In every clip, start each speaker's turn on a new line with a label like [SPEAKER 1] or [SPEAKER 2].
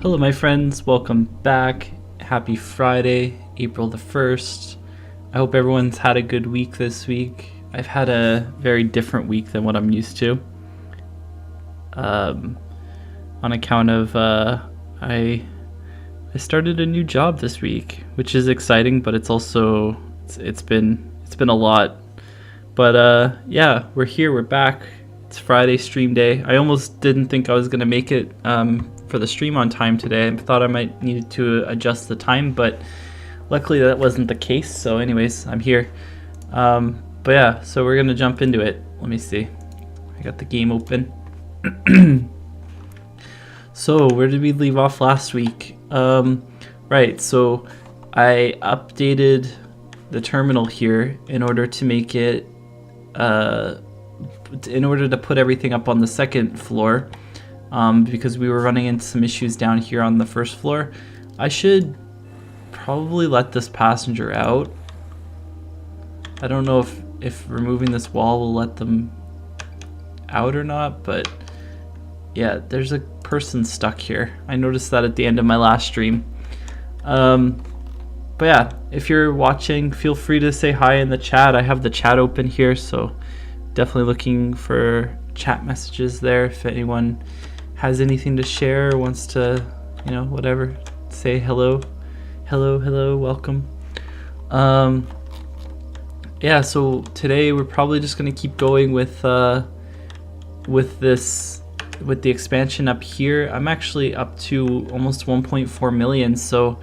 [SPEAKER 1] Hello my friends, welcome back. Happy Friday, April the 1st. I hope everyone's had a good week this week. I've had a very different week than what I'm used to. On account of I started a new job this week, which is exciting, but it's also it's been a lot. But yeah, we're here, we're back. It's Friday stream day. I almost didn't think I was gonna make it for the stream on time today. I thought I might need to adjust the time, but luckily that wasn't the case. So anyways, I'm here. But yeah, so we're gonna jump into it. Let me see. I got the game open. So where did we leave off last week? Right, so I updated the terminal here in order to make it in order to put everything up on the second floor, because we were running into some issues down here on the first floor. I should probably let this passenger out. I don't know if removing this wall will let them out or not, but yeah, there's a person stuck here. I noticed that at the end of my last stream. But yeah, if you're watching, feel free to say hi in the chat. I have the chat open here, so definitely looking for chat messages there. If anyone has anything to share or wants to, you know, whatever, say hello, welcome. Yeah, so today we're probably just gonna keep going with the expansion up here. I'm actually up to almost 1.4 million, so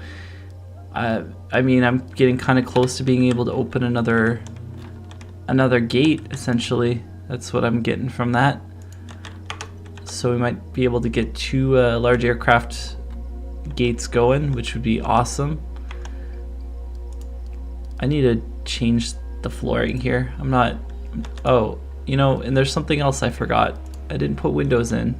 [SPEAKER 1] I mean, I'm getting kind of close to being able to open another gate, essentially. That's what I'm getting from that. So we might be able to get two large aircraft gates going, which would be awesome. I need to change the flooring here. I'm not... Oh, you know, and there's something else I forgot. I didn't put windows in.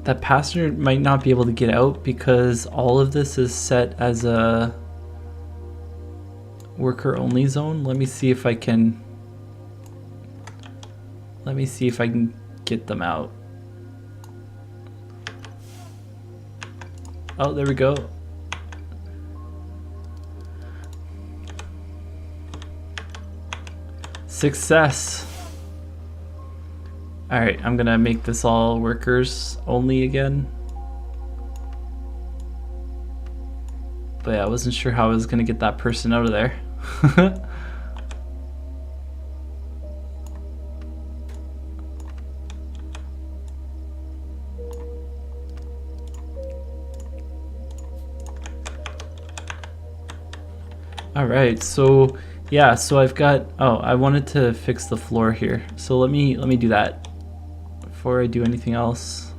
[SPEAKER 1] That passenger might not be able to get out because all of this is set as a worker only zone. Let me see if I can get them out. Oh, there we go. Success. Alright, I'm gonna make this all workers only again. But yeah, I wasn't sure how I was gonna get that person out of there. Alright, so yeah, so I've got... Oh, I wanted to fix the floor here. So let me do that before I do anything else.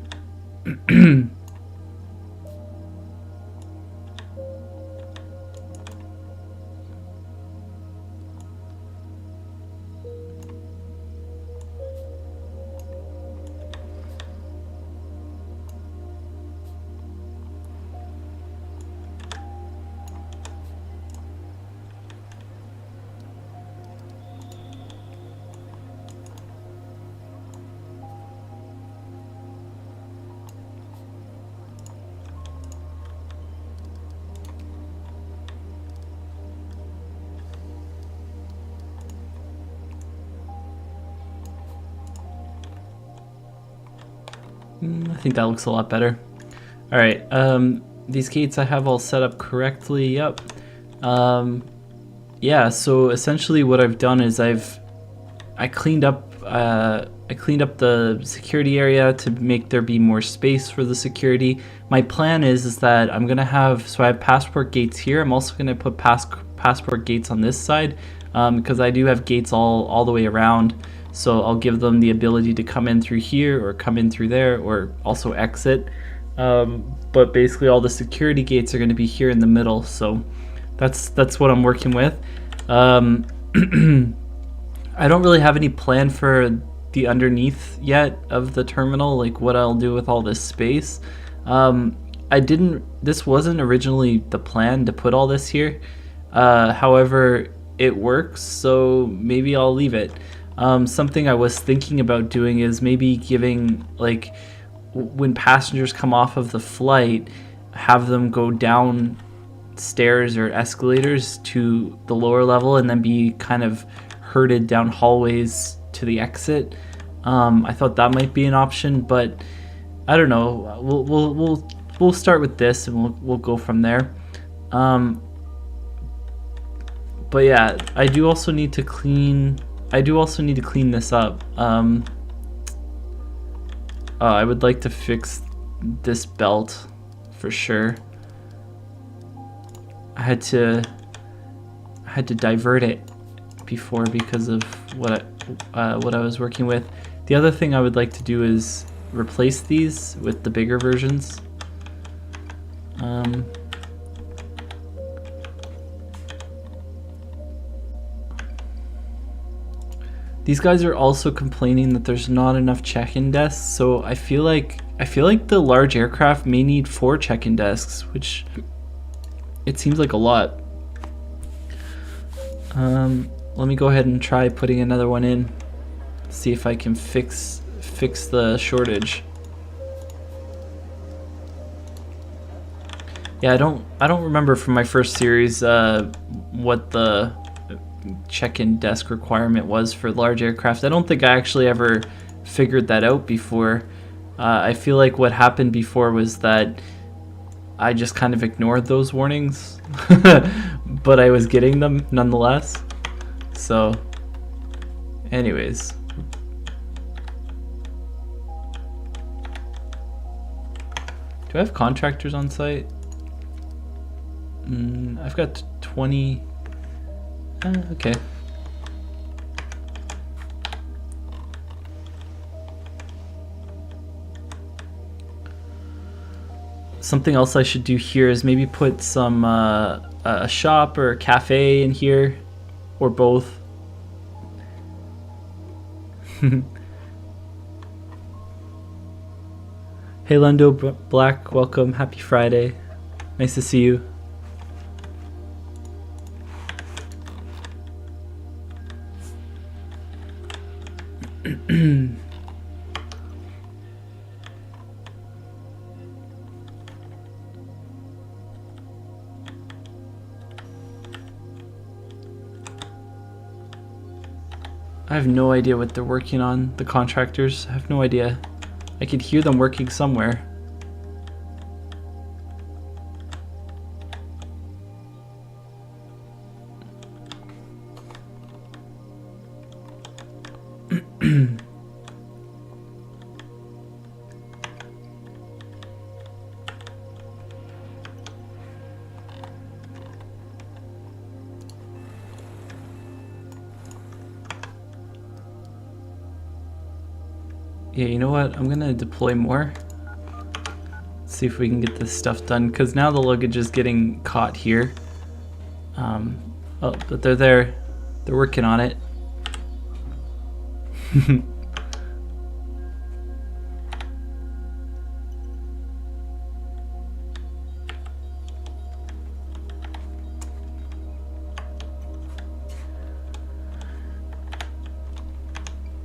[SPEAKER 1] I think that looks a lot better. All right, these gates I have all set up correctly. Yep. Yeah, so essentially what I've done is I cleaned up the security area to make there be more space for the security. My plan is that I'm gonna have, so I have passport gates here. I'm also gonna put passport gates on this side, because I do have gates all the way around. So I'll give them the ability to come in through here or come in through there or also exit. But basically all the security gates are going to be here in the middle. So that's what I'm working with. I don't really have any plan for the underneath yet of the terminal, like what I'll do with all this space. This wasn't originally the plan to put all this here. However, it works, so maybe I'll leave it. Something I was thinking about doing is maybe giving, like, when passengers come off of the flight, have them go down stairs or escalators to the lower level and then be kind of herded down hallways to the exit. I thought that might be an option, but I don't know. We'll start with this and we'll go from there. But yeah, I do also need to clean this up. I would like to fix this belt for sure. I had to divert it before because of what I was working with. The other thing I would like to do is replace these with the bigger versions. These guys are also complaining that there's not enough check-in desks, so I feel like the large aircraft may need 4 check-in desks, which it seems like a lot. Let me go ahead and try putting another one in. See if I can fix the shortage. Yeah, I don't remember from my first series what the check-in desk requirement was for large aircraft. I don't think I actually ever figured that out before. I feel like what happened before was that I just kind of ignored those warnings, but I was getting them nonetheless. So, anyways. Do I have contractors on site? I've got 20. Okay. Something else I should do here is maybe put some a shop or a cafe in here, or both. Hey Lando Black, welcome. Happy Friday. Nice to see you. I have no idea what they're working on, the contractors. I have no idea. I could hear them working somewhere. Yeah, you know what? I'm gonna deploy more. See if we can get this stuff done, because now the luggage is getting caught here. Oh, but they're there. They're working on it.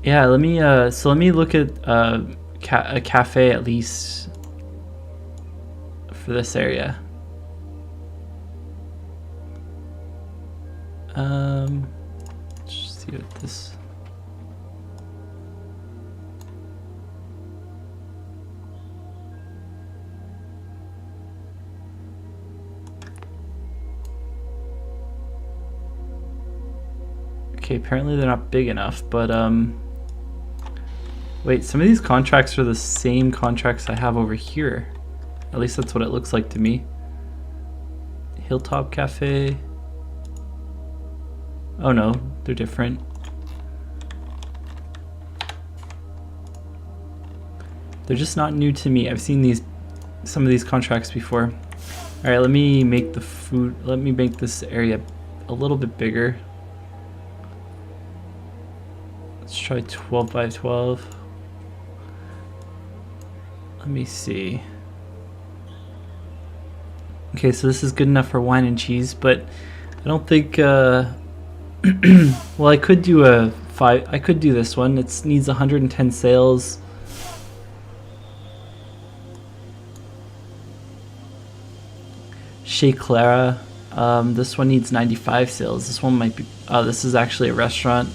[SPEAKER 1] Yeah, let me look at a cafe at least for this area. Just see what this. Okay, apparently they're not big enough, but wait, some of these contracts are the same contracts I have over here. At least that's what it looks like to me. Hilltop Cafe. Oh no, they're different. They're just not new to me. I've seen some of these contracts before. All right, let me make this area a little bit bigger. Let's try 12 by 12. Let me see. Okay, so this is good enough for wine and cheese, but I don't think, well, I could do I could do this one. It needs 110 sales. Chez Clara. This one needs 95 sales. This one might be, this is actually a restaurant.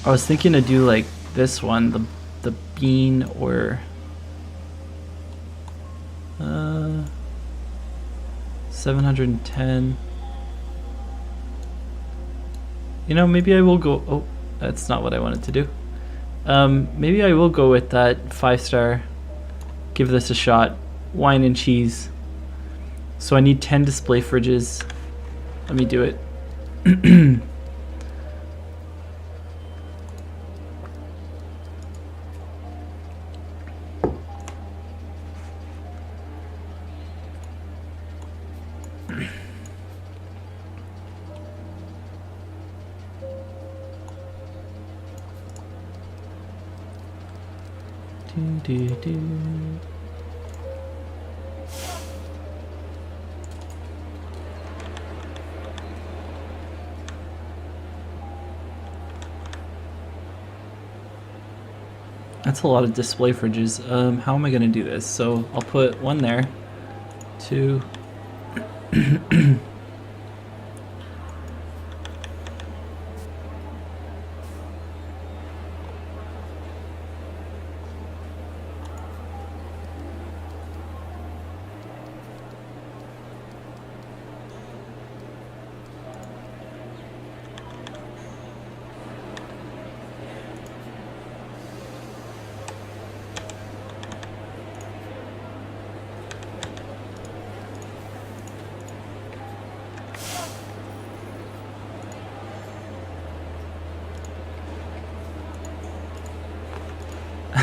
[SPEAKER 1] I was thinking to do like this one, the bean, or 710. You know, maybe I will go, oh, that's not what I wanted to do. Maybe I will go with that 5-star. Give this a shot. Wine and cheese. So I need 10 display fridges. Let me do it. That's a lot of display fridges. How am I going to do this? So I'll put one there, 2.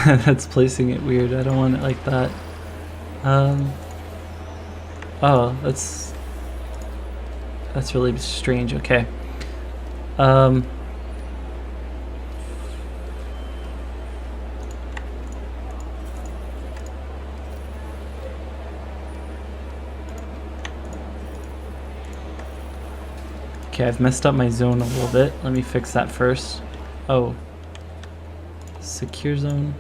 [SPEAKER 1] That's placing it weird. I don't want it like that. Oh, that's really strange. Okay. Okay, I've messed up my zone a little bit. Let me fix that first. Oh. Secure zone.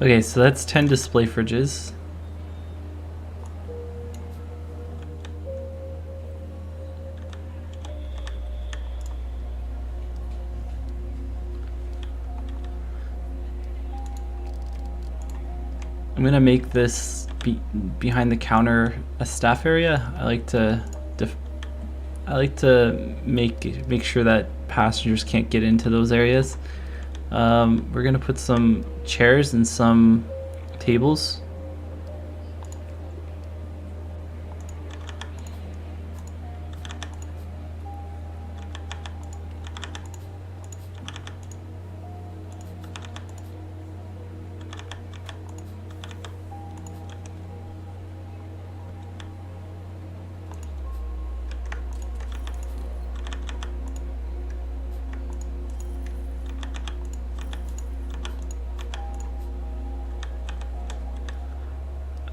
[SPEAKER 1] Okay, so that's 10 display fridges. I'm gonna make this behind the counter a staff area. I like to make sure that passengers can't get into those areas. We're gonna put some chairs and some tables.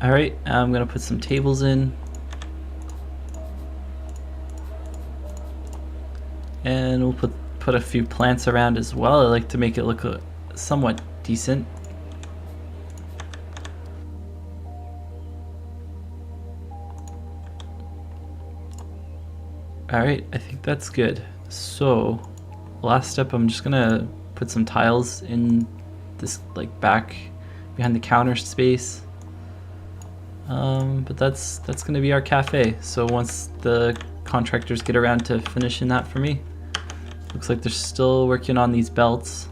[SPEAKER 1] Alright, I'm gonna put some tables in. And we'll put a few plants around as well. I like to make it look somewhat decent. Alright, I think that's good. So, last step, I'm just gonna put some tiles in this like back behind the counter space. But that's gonna be our cafe. So once the contractors get around to finishing that for me, looks like they're still working on these belts.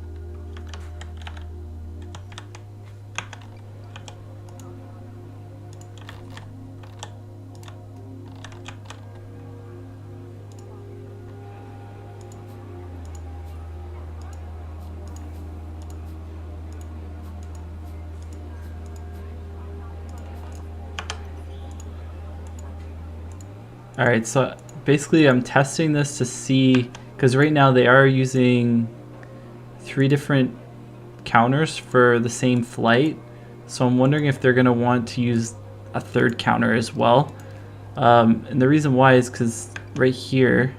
[SPEAKER 1] Alright, so basically I'm testing this to see, because right now they are using 3 different counters for the same flight, so I'm wondering if they're going to want to use a 3rd counter as well. And the reason why is because right here,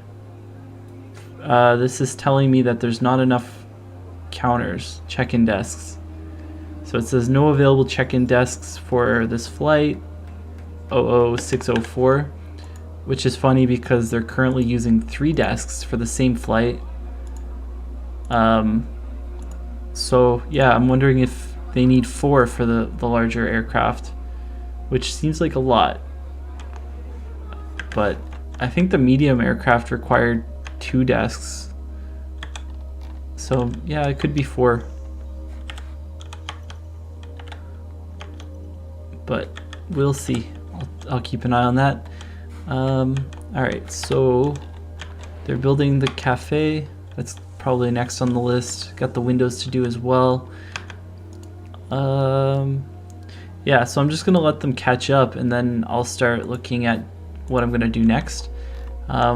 [SPEAKER 1] this is telling me that there's not enough counters, check-in desks. So it says no available check-in desks for this flight 00604. Which is funny because they're currently using 3 desks for the same flight. So yeah, I'm wondering if they need 4 for the larger aircraft, which seems like a lot. But I think the medium aircraft required 2 desks. So yeah, it could be 4. But we'll see. I'll keep an eye on that. Alright, so they're building the cafe. That's probably next on the list. Got the windows to do as well. Yeah, so I'm just gonna let them catch up and then I'll start looking at what I'm gonna do next,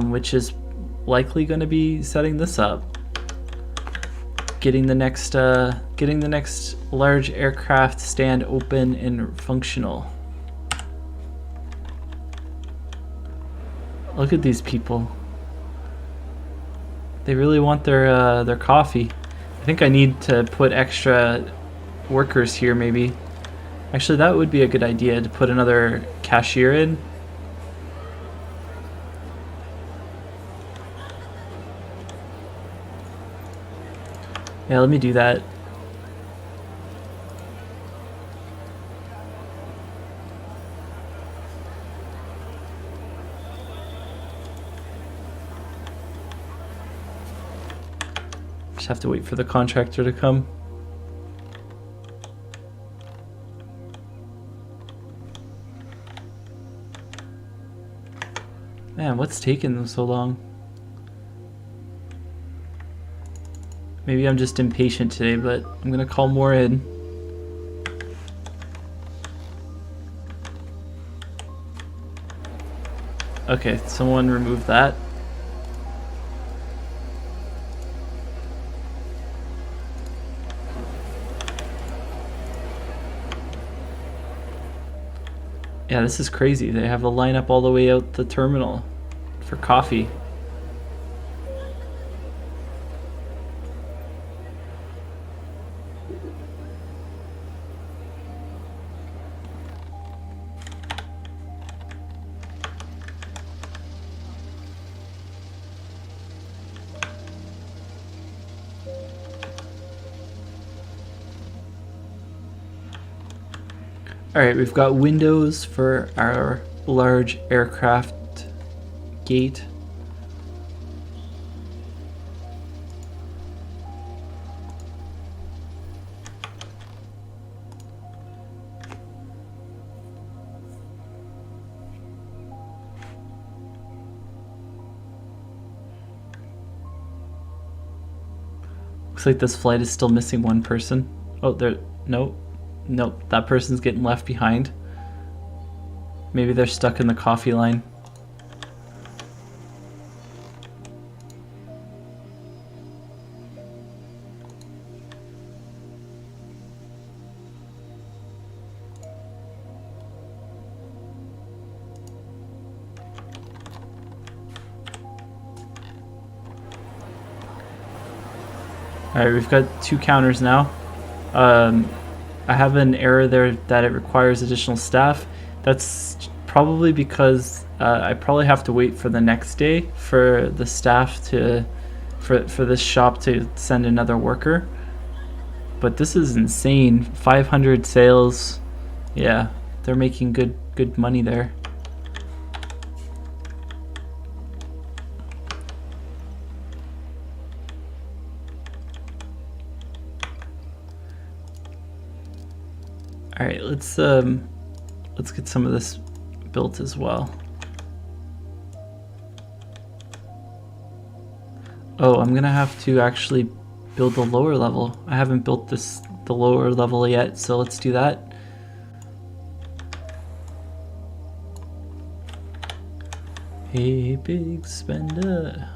[SPEAKER 1] which is likely gonna be setting this up. Getting the next large aircraft stand open and functional. Look at these people. They really want their coffee. I think I need to put extra workers here maybe. Actually, that would be a good idea to put another cashier in. Yeah, let me do that. Just have to wait for the contractor to come. Man, what's taking them so long? Maybe I'm just impatient today, but I'm gonna call more in. Okay, someone remove that. Yeah, this is crazy. They have a lineup all the way out the terminal for coffee. Alright, we've got windows for our large aircraft gate. Looks like this flight is still missing 1 person. Oh, there, no. Nope, that person's getting left behind. Maybe they're stuck in the coffee line. Alright, we've got 2 counters now. I have an error there that it requires additional staff. That's probably because I probably have to wait for the next day for the staff to, for this shop to send another worker. But this is insane. 500 sales. Yeah, they're making good money there. All right, let's get some of this built as well. Oh, I'm gonna have to actually build the lower level. I haven't built the lower level yet, so let's do that. Hey, big spender.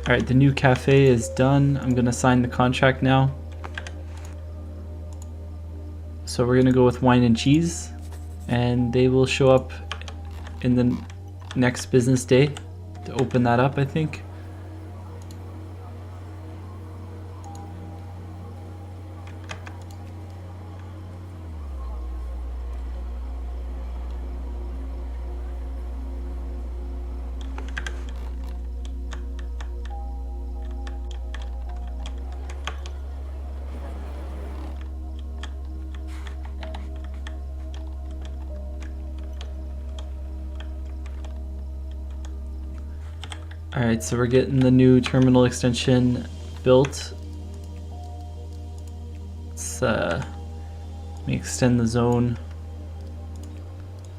[SPEAKER 1] All right, the new cafe is done. I'm gonna sign the contract now. So we're gonna go with wine and cheese, and they will show up in the next business day to open that up, I think. Alright, so we're getting the new terminal extension built. Let's let me extend the zone.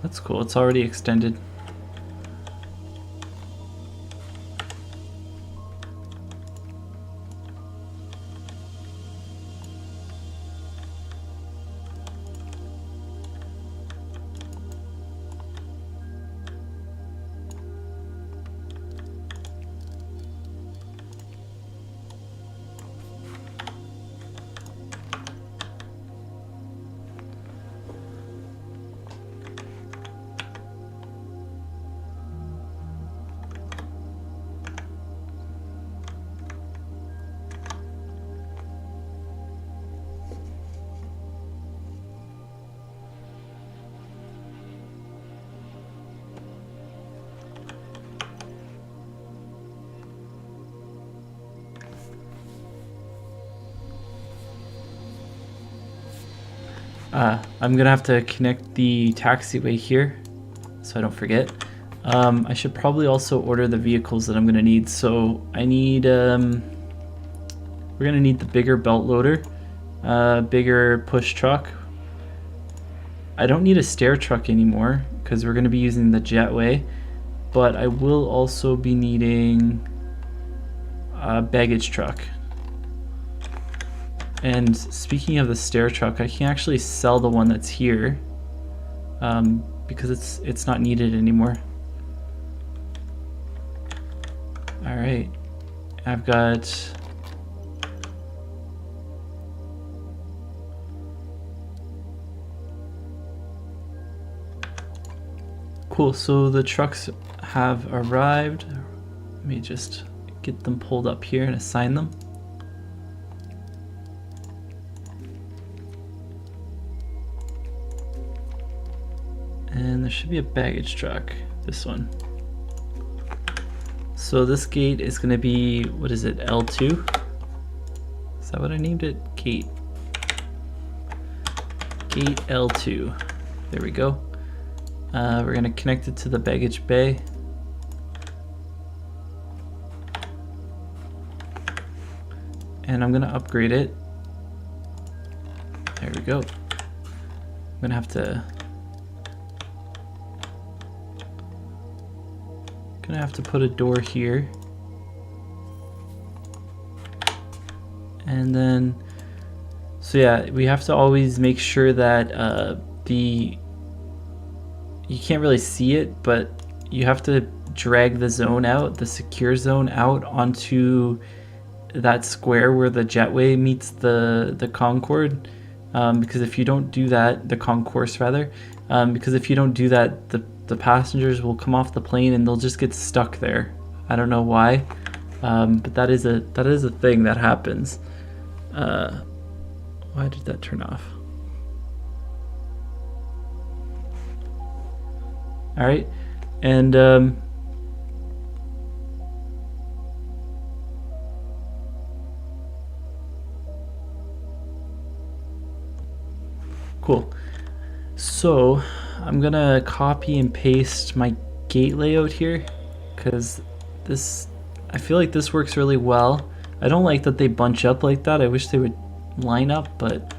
[SPEAKER 1] That's cool, it's already extended. I'm gonna have to connect the taxiway here so I don't forget. I should probably also order the vehicles that I'm gonna need. So I need, we're gonna need the bigger belt loader, bigger push truck. I don't need a stair truck anymore because we're gonna be using the jetway, but I will also be needing a baggage truck. And speaking of the stair truck, I can actually sell the one that's here because it's not needed anymore. All right, I've got cool. So the trucks have arrived. Let me just get them pulled up here and assign them. And there should be a baggage truck, this one. So this gate is gonna be, what is it, L2? Is that what I named it? Gate. Gate L2. There we go. We're going to connect it to the baggage bay. And I'm going to upgrade it. There we go. I'm going to have to put a door here. And then, so yeah, we have to always make sure that you can't really see it, but you have to drag the zone out, the secure zone out onto that square where the jetway meets the Concorde, because if you don't do that, the concourse rather, because if you don't do that, the passengers will come off the plane and they'll just get stuck there. I don't know why, but that is a thing that happens. Why did that turn off? All right, and cool. So I'm gonna copy and paste my gate layout here, because I feel like this works really well. I don't like that they bunch up like that. I wish they would line up, but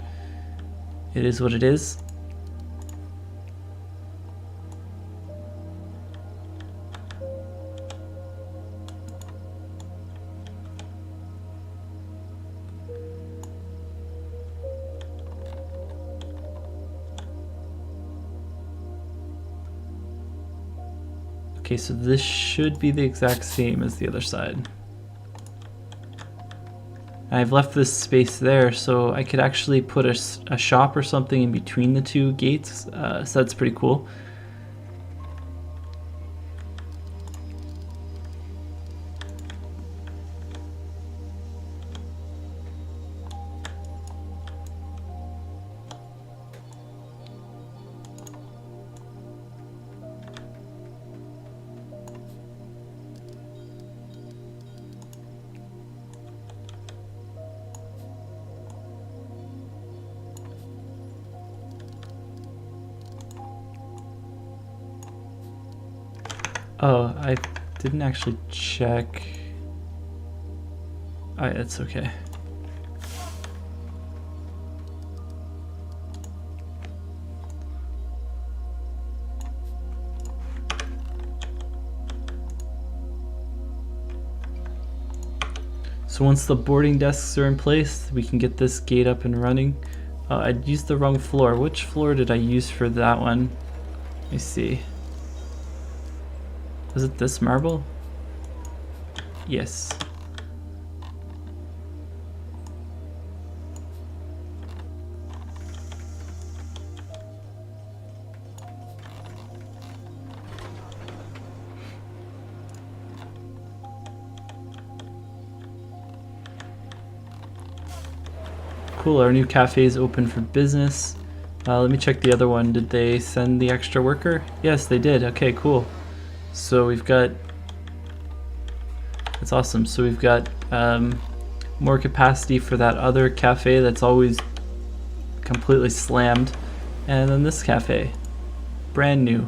[SPEAKER 1] it is what it is. Okay, so this should be the exact same as the other side. I've left this space there, so I could actually put a shop or something in between the two gates, so that's pretty cool. Oh, I didn't actually check. Alright, that's okay. So once the boarding desks are in place, we can get this gate up and running. I used the wrong floor. Which floor did I use for that one? Let me see. Was it this marble? Yes. Cool, our new cafe is open for business. Let me check the other one. Did they send the extra worker? Yes, they did. Okay, cool. So we've got, that's awesome. So we've got more capacity for that other cafe that's always completely slammed. And then this cafe, brand new.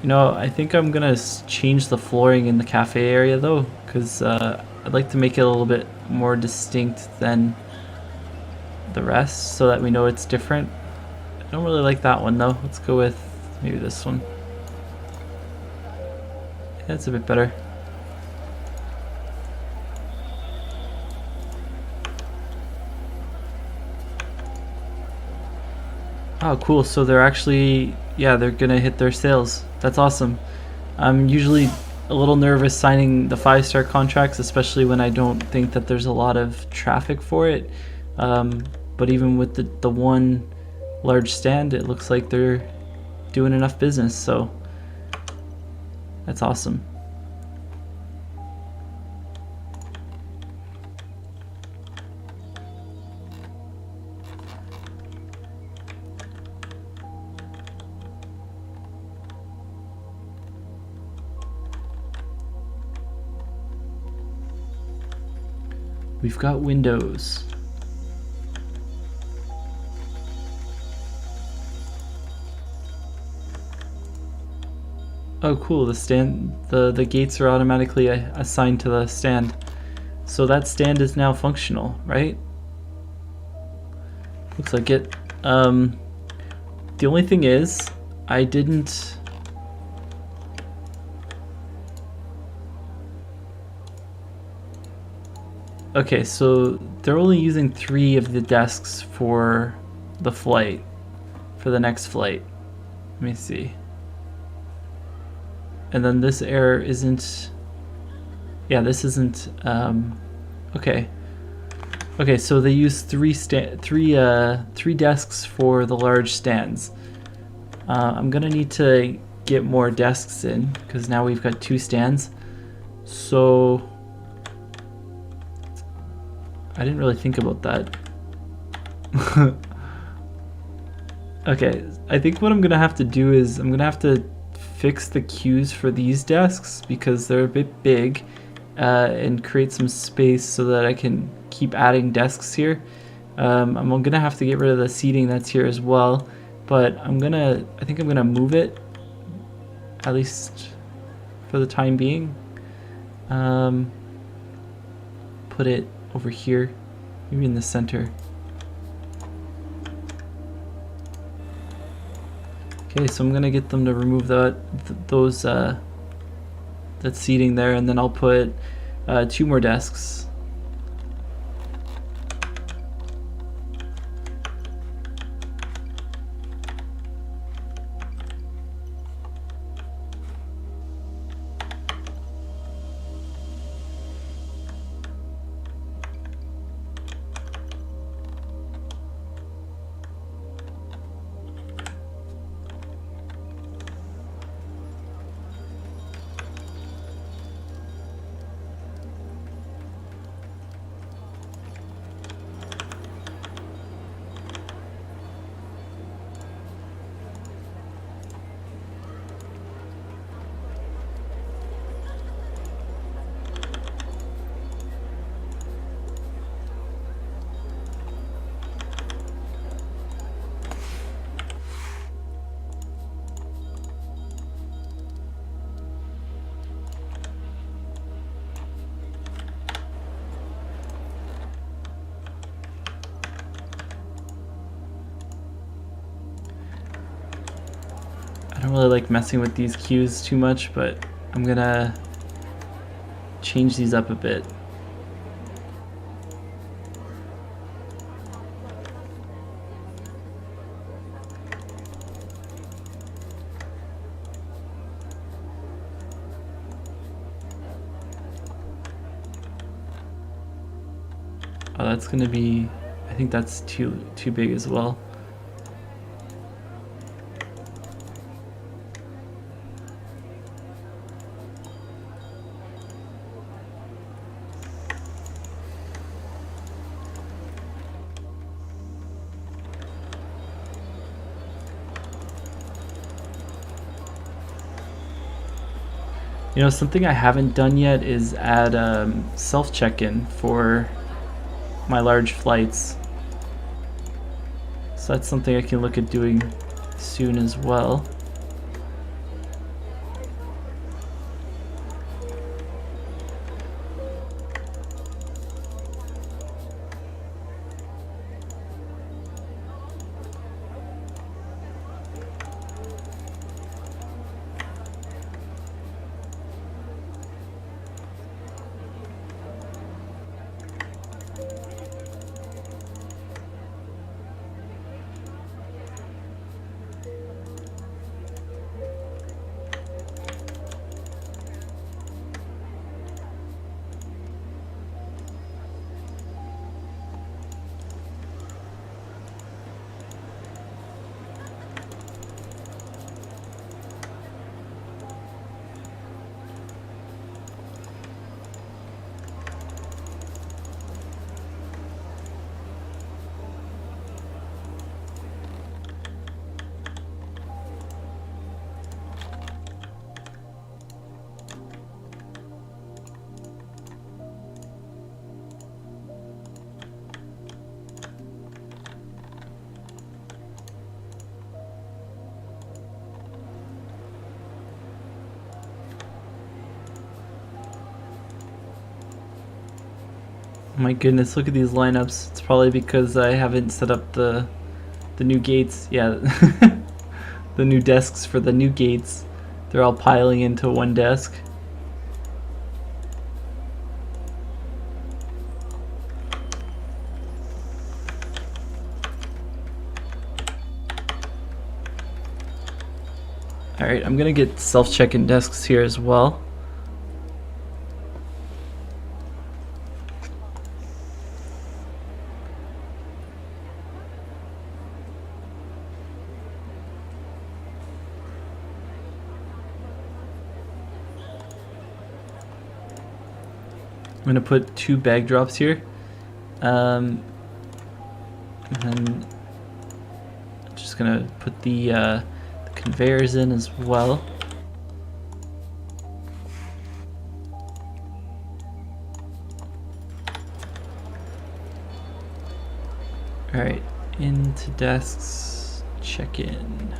[SPEAKER 1] You know, I think I'm gonna change the flooring in the cafe area though, because I'd like to make it a little bit more distinct than the rest so that we know it's different. I don't really like that one though. Let's go with maybe this one. That's a bit better. Oh, cool. So they're actually, yeah, they're gonna hit their sales. That's awesome. I'm usually a little nervous signing the 5-star contracts, especially when I don't think that there's a lot of traffic for it. But even with the one large stand, it looks like they're doing enough business. So that's awesome. We've got windows. Oh, cool. The gates are automatically assigned to the stand. So that stand is now functional, right? Looks like it. The only thing is, I didn't... Okay, so they're only using 3 of the desks for the flight, for the next flight. Let me see. And then this error isn't... Yeah, this isn't... okay. Okay, so they use 3 desks for the large stands. I'm gonna need to get more desks in, because now we've got 2 stands. So... I didn't really think about that. Okay, I think what I'm gonna have to do is I'm gonna have to fix the queues for these desks because they're a bit big, and create some space so that I can keep adding desks here. I'm gonna have to get rid of the seating that's here as well, but I think I'm gonna move it, at least for the time being. Put it over here, maybe in the center. Okay, so I'm gonna get them to remove that seating there, and then I'll put 2 more desks. I don't really like messing with these queues too much, but I'm gonna change these up a bit. Oh, that's gonna be, I think that's too big as well. You know, something I haven't done yet is add self check-in for my large flights. So that's something I can look at doing soon as well. My goodness, look at these lineups. It's probably because I haven't set up the new gates. Yeah, the new desks for the new gates. They're all piling into one desk. Alright, I'm gonna get self-check-in desks here as well. I'm gonna put 2 bag drops here. And then I'm just gonna put the conveyors in as well. Alright, into desks, check in.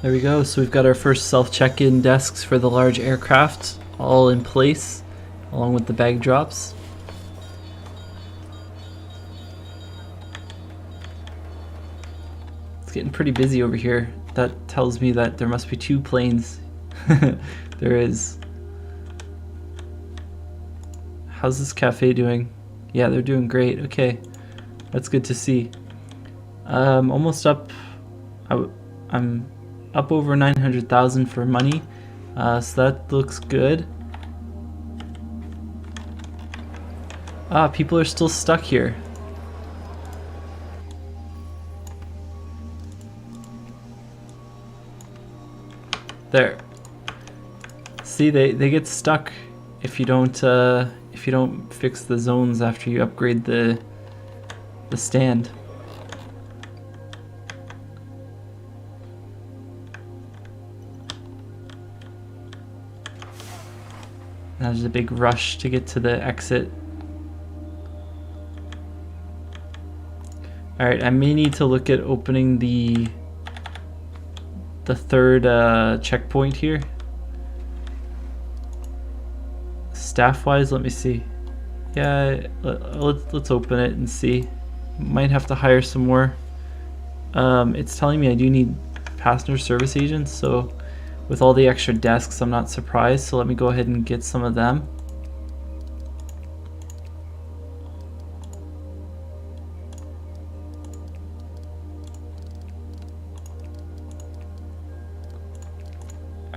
[SPEAKER 1] There we go, so we've got our first self-check-in desks for the large aircraft all in place, along with the bag drops. It's getting pretty busy over here. That tells me that there must be 2 planes. There is. How's this cafe doing? Yeah, they're doing great. Okay, that's good to see. Almost up. I'm up over 900,000 for money, so that looks good. People are still stuck here. There. See, they get stuck if you don't fix the zones after you upgrade the stand. Now there's a big rush to get to the exit. Alright, I may need to look at opening the third checkpoint here. Staff-wise, let me see. Yeah, let's open it and see. Might have to hire some more. It's telling me I do need passenger service agents, so with all the extra desks, I'm not surprised, so let me go ahead and get some of them.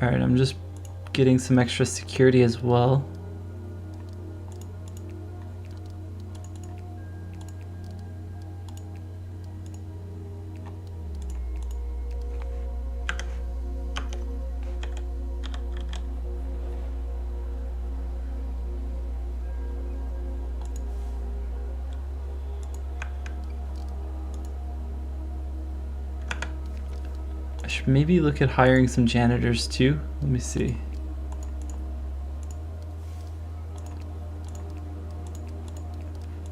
[SPEAKER 1] Alright, I'm just getting some extra security as well. should maybe look at hiring some janitors too. Let me see.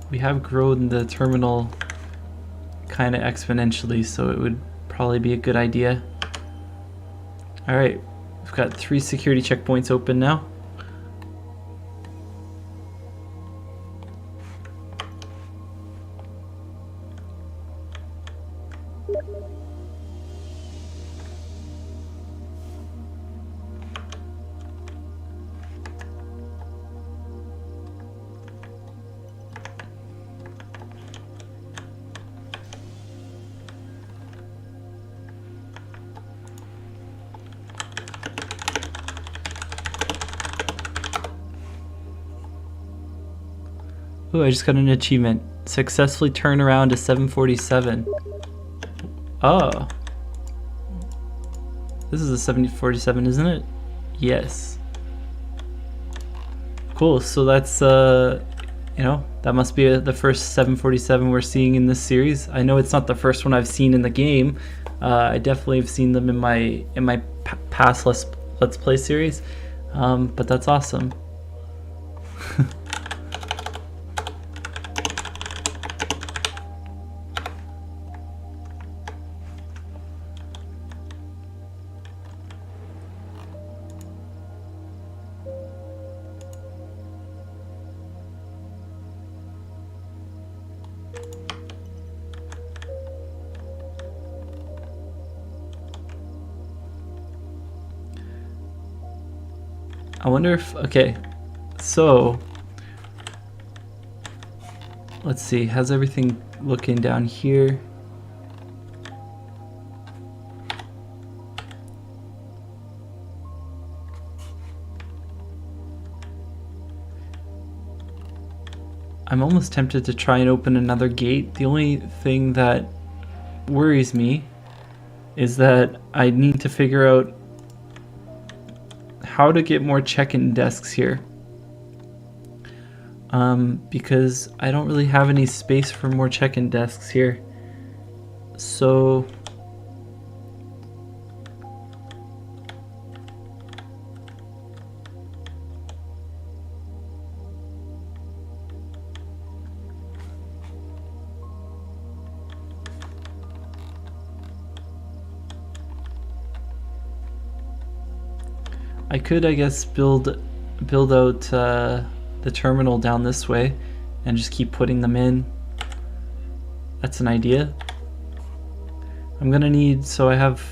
[SPEAKER 1] We have grown the terminal kind of exponentially, so it would probably be a good idea. All right, we've got 3 security checkpoints open now. Ooh, I just got an achievement. Successfully turn around a 747. Oh. This is a 747, isn't it? Yes. Cool, so that's, you know, that must be the first 747 we're seeing in this series. I know it's not the first one I've seen in the game. I definitely have seen them in my past Let's Play series, but that's awesome. I wonder if, okay, so let's see, how's everything looking down here? I'm almost tempted to try and open another gate. The only thing that worries me is that I need to figure out how to get more check-in desks here, because I don't really have any space for more check-in desks here. So I could, I guess, build out the terminal down this way and just keep putting them in. That's an idea. I'm gonna need, so I have,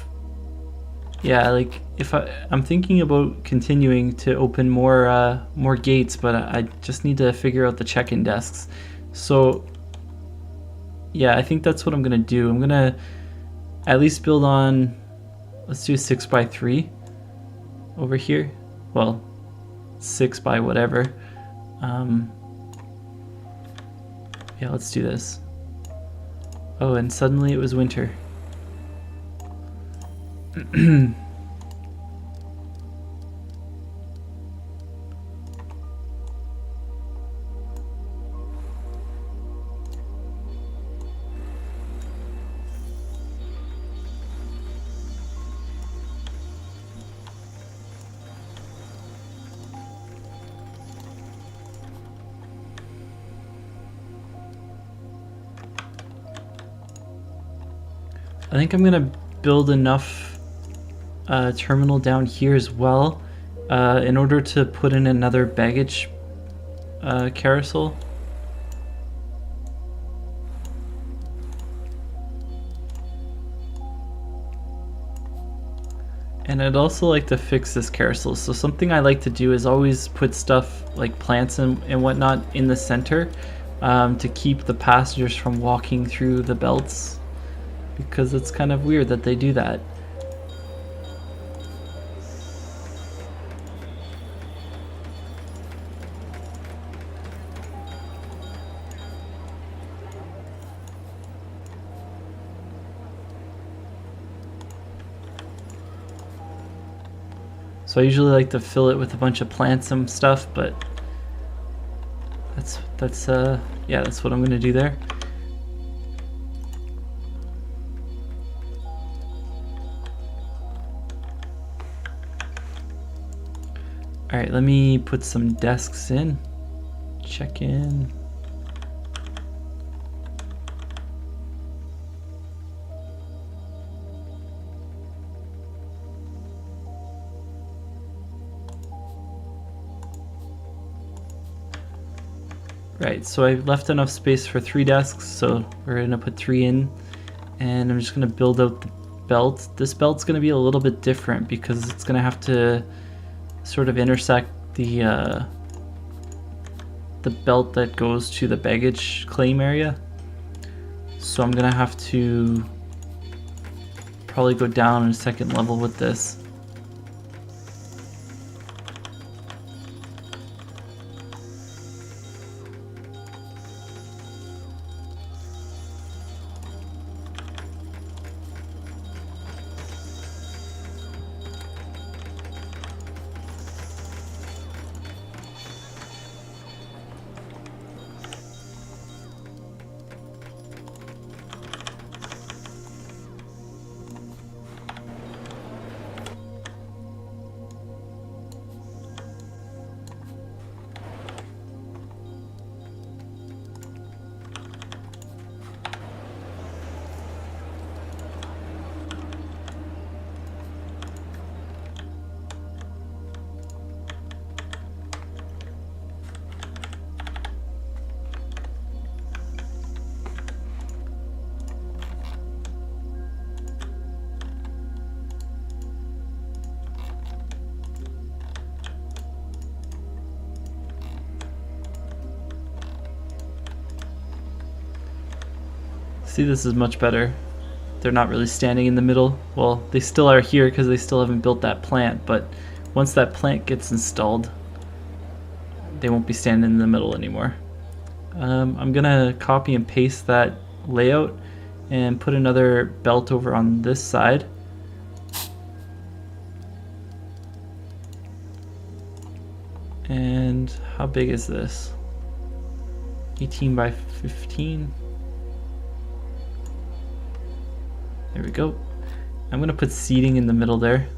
[SPEAKER 1] yeah, like if I'm thinking about continuing to open more gates, but I just need to figure out the check-in desks. So yeah, I think that's what I'm gonna do. I'm gonna at least build on, let's do 6x3 over here. Well, 6 by whatever. Yeah, let's do this. Oh, and suddenly it was winter. I think I'm gonna build enough terminal down here as well in order to put in another baggage carousel. And I'd also like to fix this carousel. So something I like to do is always put stuff like plants and whatnot in the center to keep the passengers from walking through the belts, because it's kind of weird that they do that. So I usually like to fill it with a bunch of plants and stuff, but yeah, that's what I'm gonna do there. . All right, let me put some desks in. Check in. Right, so I left enough space for 3 desks, so we're gonna put 3 in, and I'm just gonna build out the belt. This belt's gonna be a little bit different because it's gonna have to sort of intersect the belt that goes to the baggage claim area. So I'm gonna have to probably go down a second level with this. See, this is much better. They're not really standing in the middle. Well, they still are here because they still haven't built that plant, but once that plant gets installed, they won't be standing in the middle anymore. I'm gonna copy and paste that layout and put another belt over on this side. And how big is this? 18 by 15. There we go. I'm gonna put seating in the middle there.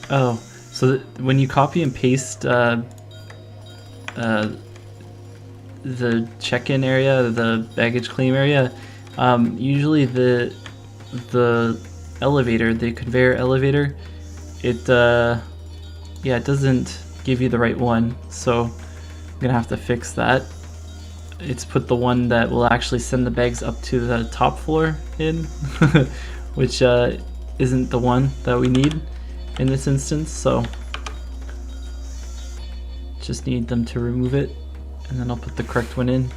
[SPEAKER 1] Oh, so when you copy and paste the check-in area, the baggage claim area, usually the elevator, the conveyor elevator, it yeah, it doesn't give you the right one, so I'm gonna have to fix that. It's put the one that will actually send the bags up to the top floor in, which isn't the one that we need in this instance, so just need them to remove it, and then I'll put the correct one in.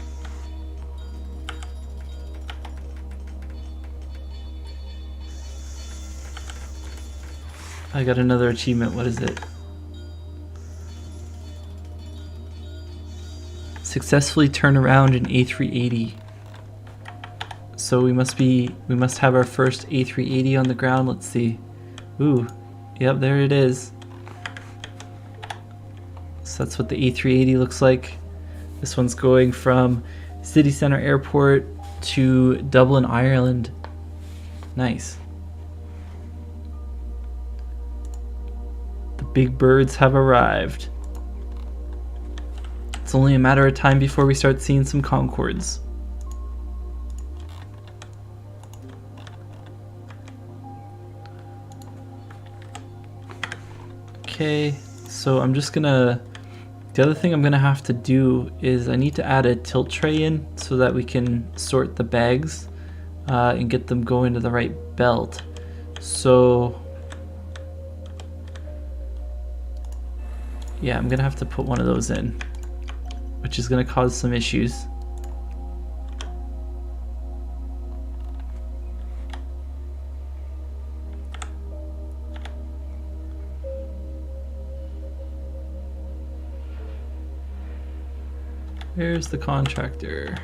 [SPEAKER 1] I got another achievement. What is it? Successfully turn around an A380. So we must have our first A380 on the ground. Let's see. Ooh, yep, there it is. So that's what the A380 looks like. This one's going from City Centre Airport to Dublin, Ireland. Nice. The big birds have arrived. It's only a matter of time before we start seeing some Concords. Okay, so I'm just gonna... The other thing I'm gonna have to do is I need to add a tilt tray in so that we can sort the bags and get them going to the right belt. So yeah, I'm gonna have to put one of those in, which is gonna cause some issues. Where's the contractor?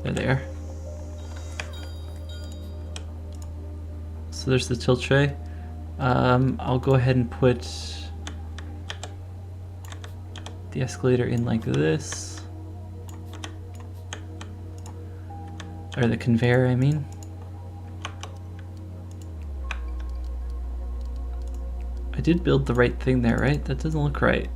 [SPEAKER 1] They're there. So there's the tilt tray. I'll go ahead and put the escalator in like this. Or the conveyor, I mean. I did build the right thing there, right? That doesn't look right.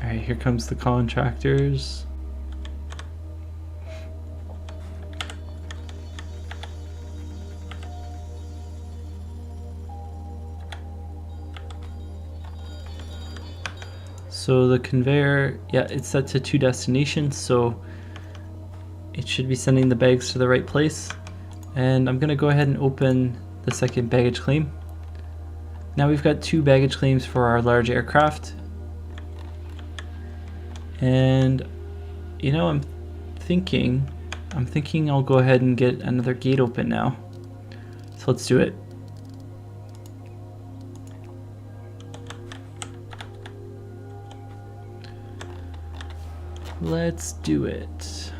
[SPEAKER 1] Alright, here comes the contractors. So the conveyor, yeah, it's set to 2 destinations, so it should be sending the bags to the right place. And I'm gonna go ahead and open the second baggage claim. Now we've got 2 baggage claims for our large aircraft. And you know, I'm thinking I'll go ahead and get another gate open now. So let's do it. Let's do it.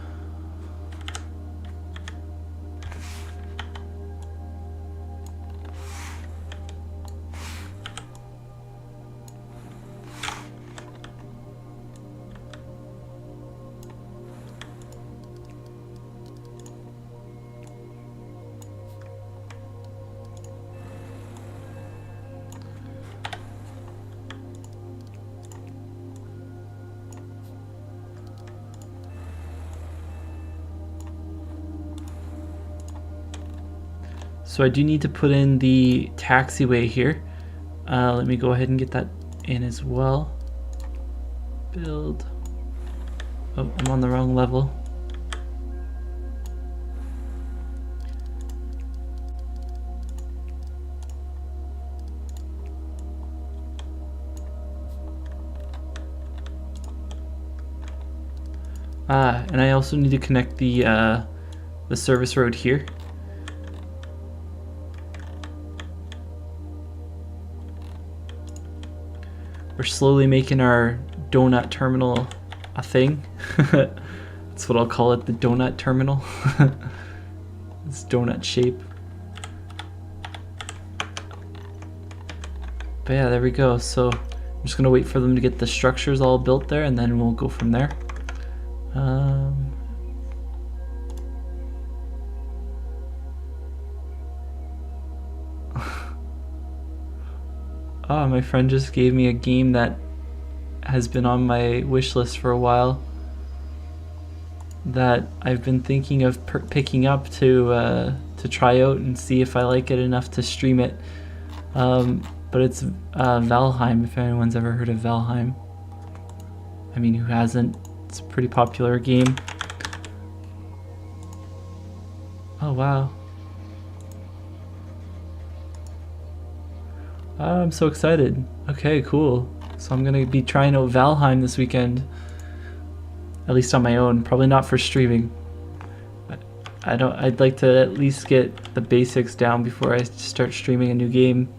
[SPEAKER 1] So I do need to put in the taxiway here. Let me go ahead and get that in as well. Build. Oh, I'm on the wrong level. And I also need to connect the service road here. We're slowly making our donut terminal a thing. That's what I'll call it, the donut terminal. It's donut shape. But yeah, there we go. So I'm just gonna wait for them to get the structures all built there, and then we'll go from there. Oh, my friend just gave me a game that has been on my wish list for a while that I've been thinking of picking up to try out and see if I like it enough to stream it. But it's Valheim, if anyone's ever heard of Valheim. I mean, who hasn't? It's a pretty popular game. Oh, wow. I'm so excited. Okay, cool. So I'm gonna be trying out Valheim this weekend. At least on my own. Probably not for streaming. I'd like to at least get the basics down before I start streaming a new game.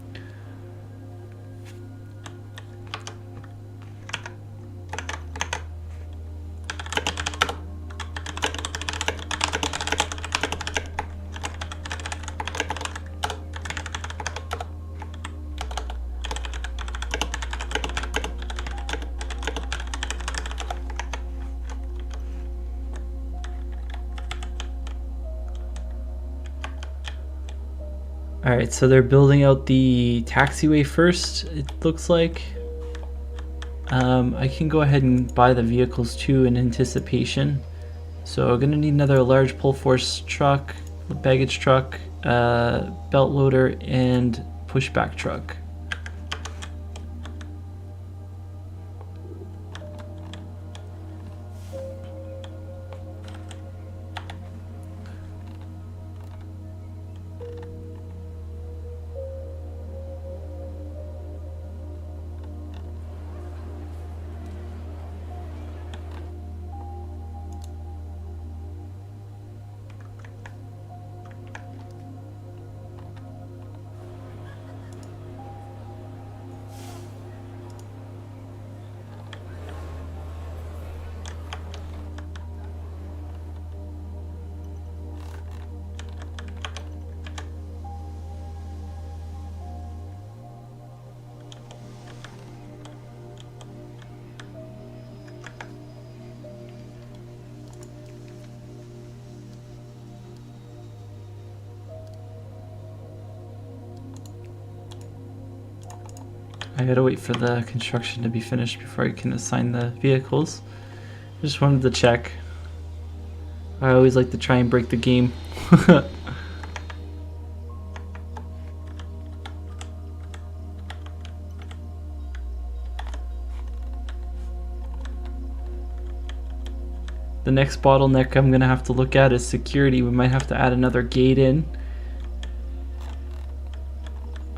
[SPEAKER 1] Alright, so they're building out the taxiway first, it looks like. I can go ahead and buy the vehicles too in anticipation. So I'm gonna need another large pull force truck, baggage truck, belt loader, and pushback truck. I gotta wait for the construction to be finished before I can assign the vehicles. Just wanted to check. I always like to try and break the game. The next bottleneck I'm gonna have to look at is security. We might have to add another gate in.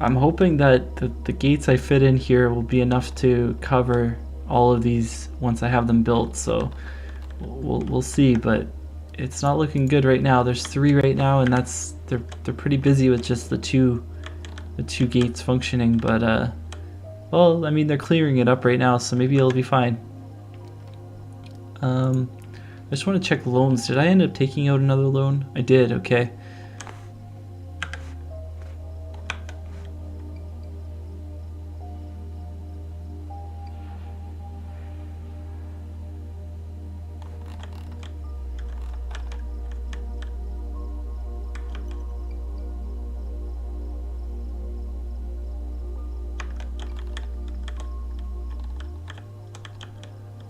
[SPEAKER 1] I'm hoping that the gates I fit in here will be enough to cover all of these once I have them built, so we'll see, but it's not looking good right now. There's 3 right now, and they're pretty busy with just the two gates functioning, but well, I mean, they're clearing it up right now, so maybe it'll be fine. I just want to check loans. Did I end up taking out another loan? I did, okay.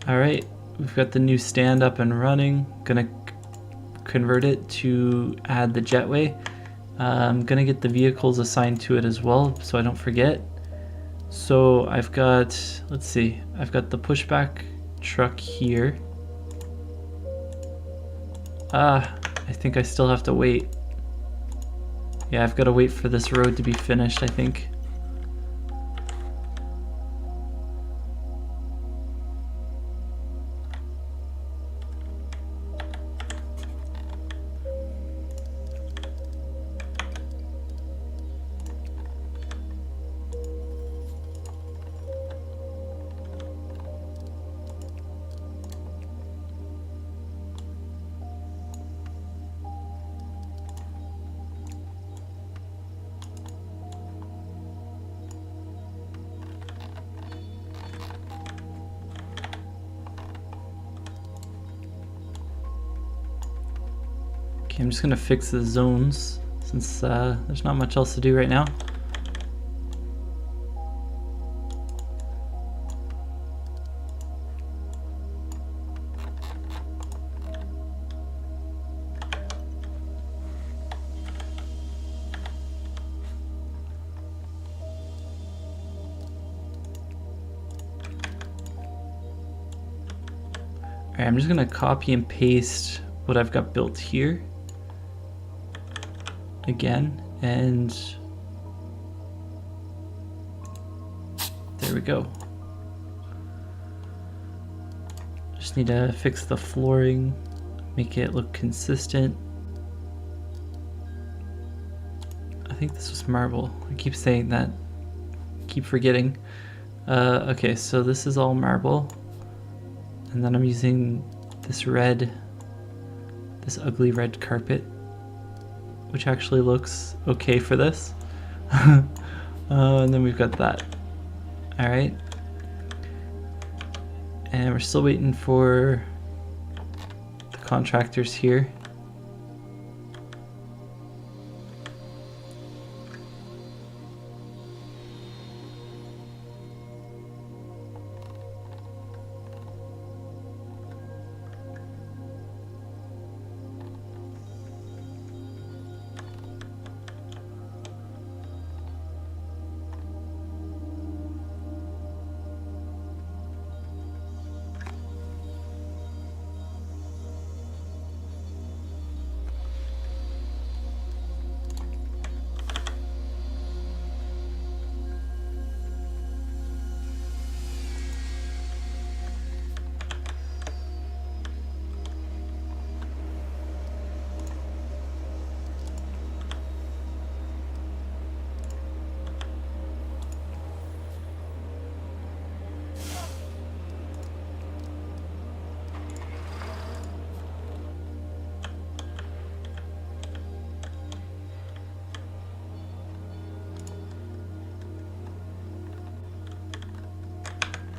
[SPEAKER 1] Alright, we've got the new stand up and running. Gonna convert it to add the jetway. I'm gonna get the vehicles assigned to it as well so I don't forget. So I've got, let's see, I've got the pushback truck here. I think I still have to wait. Yeah, I've got to wait for this road to be finished, I think. Okay, I'm just gonna fix the zones since there's not much else to do right now. Alright, I'm just gonna copy and paste what I've got built here again, and there we go. Just need to fix the flooring, make it look consistent. I think this was marble. I keep saying that, keep forgetting. Okay, so this is all marble, and then I'm using this ugly red carpet, which actually looks okay for this. And then we've got that. All right, and we're still waiting for the contractors here.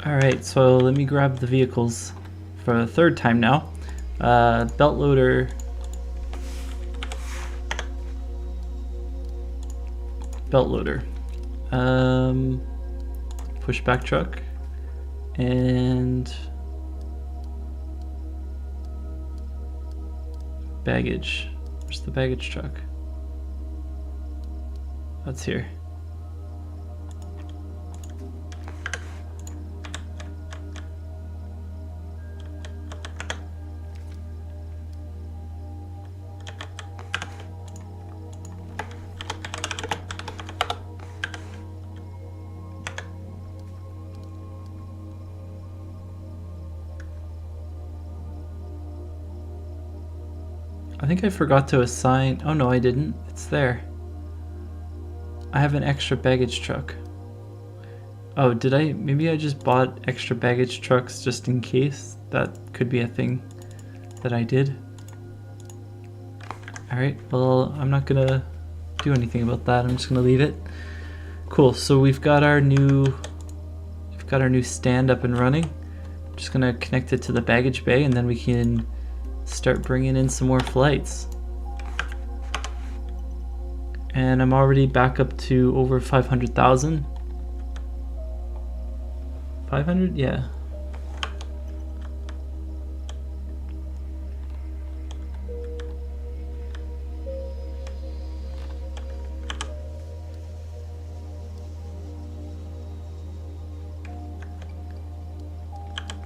[SPEAKER 1] Alright, so let me grab the vehicles for the third time now. Belt loader. Pushback truck. And baggage. Where's the baggage truck? That's here. I think I forgot to assign. Oh no, I didn't. It's there. I have an extra baggage truck. Oh, did I? Maybe I just bought extra baggage trucks just in case. That could be a thing that I did. Alright, well, I'm not gonna do anything about that. I'm just gonna leave it. Cool, so we've got our new stand up and running. I'm just gonna connect it to the baggage bay, and then we can start bringing in some more flights. And I'm already back up to over 500,000. 500? Yeah.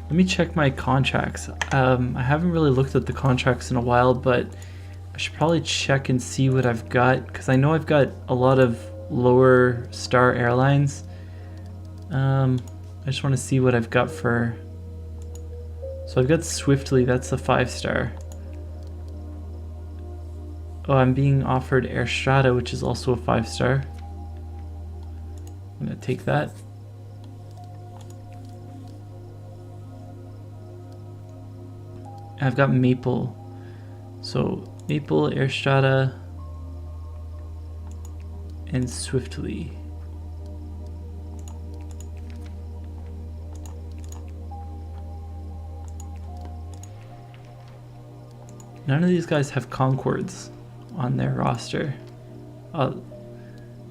[SPEAKER 1] Let me check my contracts. I haven't really looked at the contracts in a while, but I should probably check and see what I've got, because I know I've got a lot of lower star airlines. I just want to see what I've got for... So I've got Swiftly, that's a 5-star. Oh, I'm being offered Air Strata, which is also a 5-star. I'm gonna take that. I've got Maple. So Maple, Air Strata, and Swiftly. None of these guys have Concords on their roster.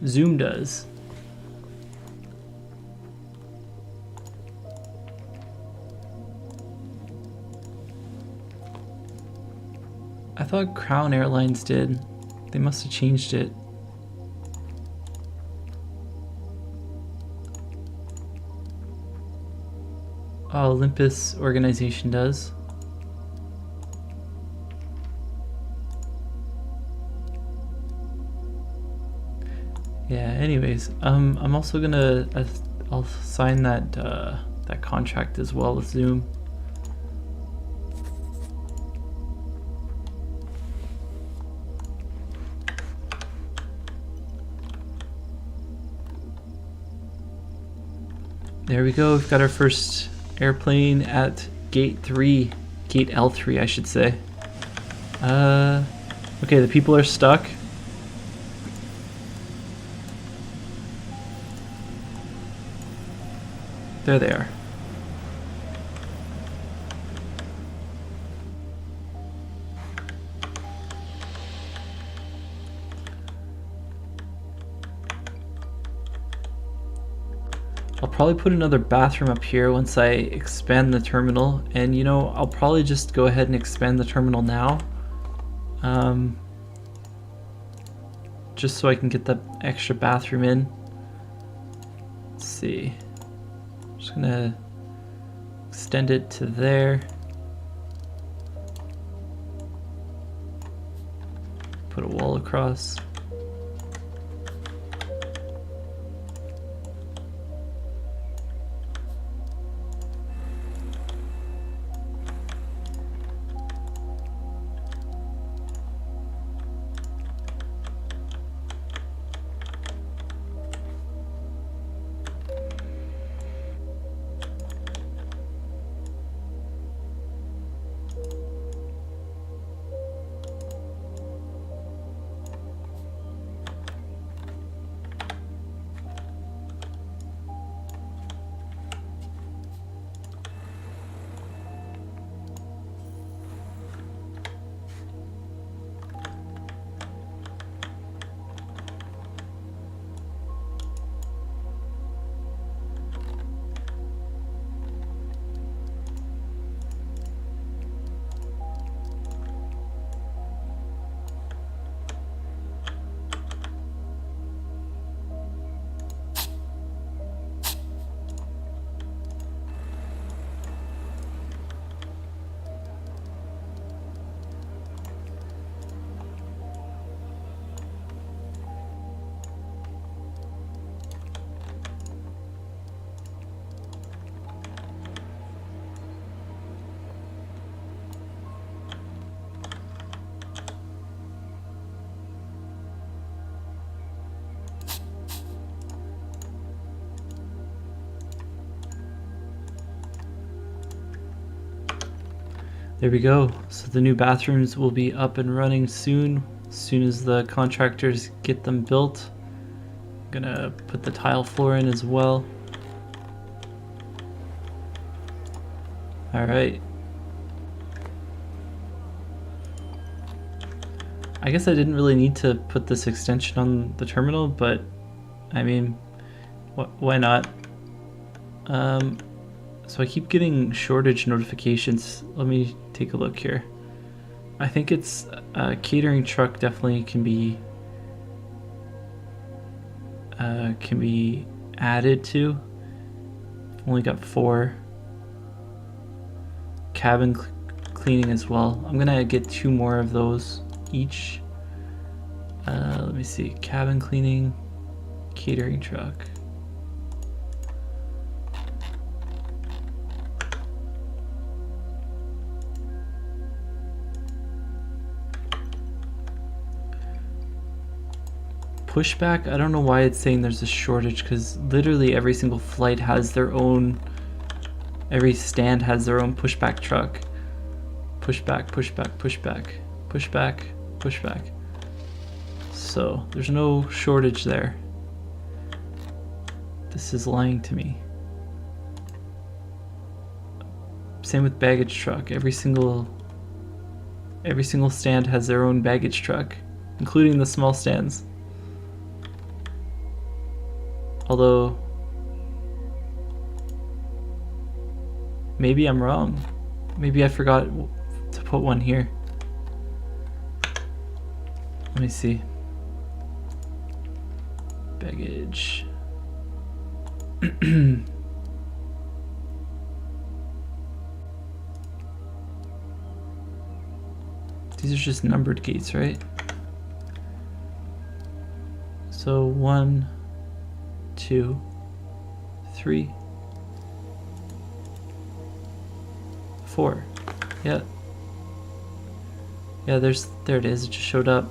[SPEAKER 1] Zoom does. I thought Crown Airlines did. They must have changed it. Oh, Olympus organization does. Anyways, I'm also gonna I'll sign that that contract as well with Zoom. There we go. We've got our first airplane at gate 3, gate L3, I should say. Okay, the people are stuck. There they are. I'll probably put another bathroom up here once I expand the terminal, and you know, I'll probably just go ahead and expand the terminal now. Just so I can get the extra bathroom in. Let's see. I'm just gonna extend it to there. Put a wall across. There we go. So the new bathrooms will be up and running soon as the contractors get them built. I'm gonna put the tile floor in as well. All right. I guess I didn't really need to put this extension on the terminal, but I mean, why not? So I keep getting shortage notifications. Let me take a look here. I think it's a catering truck definitely can be added to. Only got 4. Cabin cleaning as well. I'm gonna get 2 more of those each. Let me see. Cabin cleaning, catering truck. Pushback, I don't know why it's saying there's a shortage, because literally every single flight has their own, every stand has their own pushback truck. Pushback, pushback, pushback, pushback, pushback. So there's no shortage there. This is lying to me. Same with baggage truck. Every single stand has their own baggage truck, including the small stands. Although, maybe I'm wrong. Maybe I forgot to put one here. Let me see. Baggage. These are just numbered gates, right? So 1, 2, 3, 4. Yeah. Yeah, there it is. It just showed up.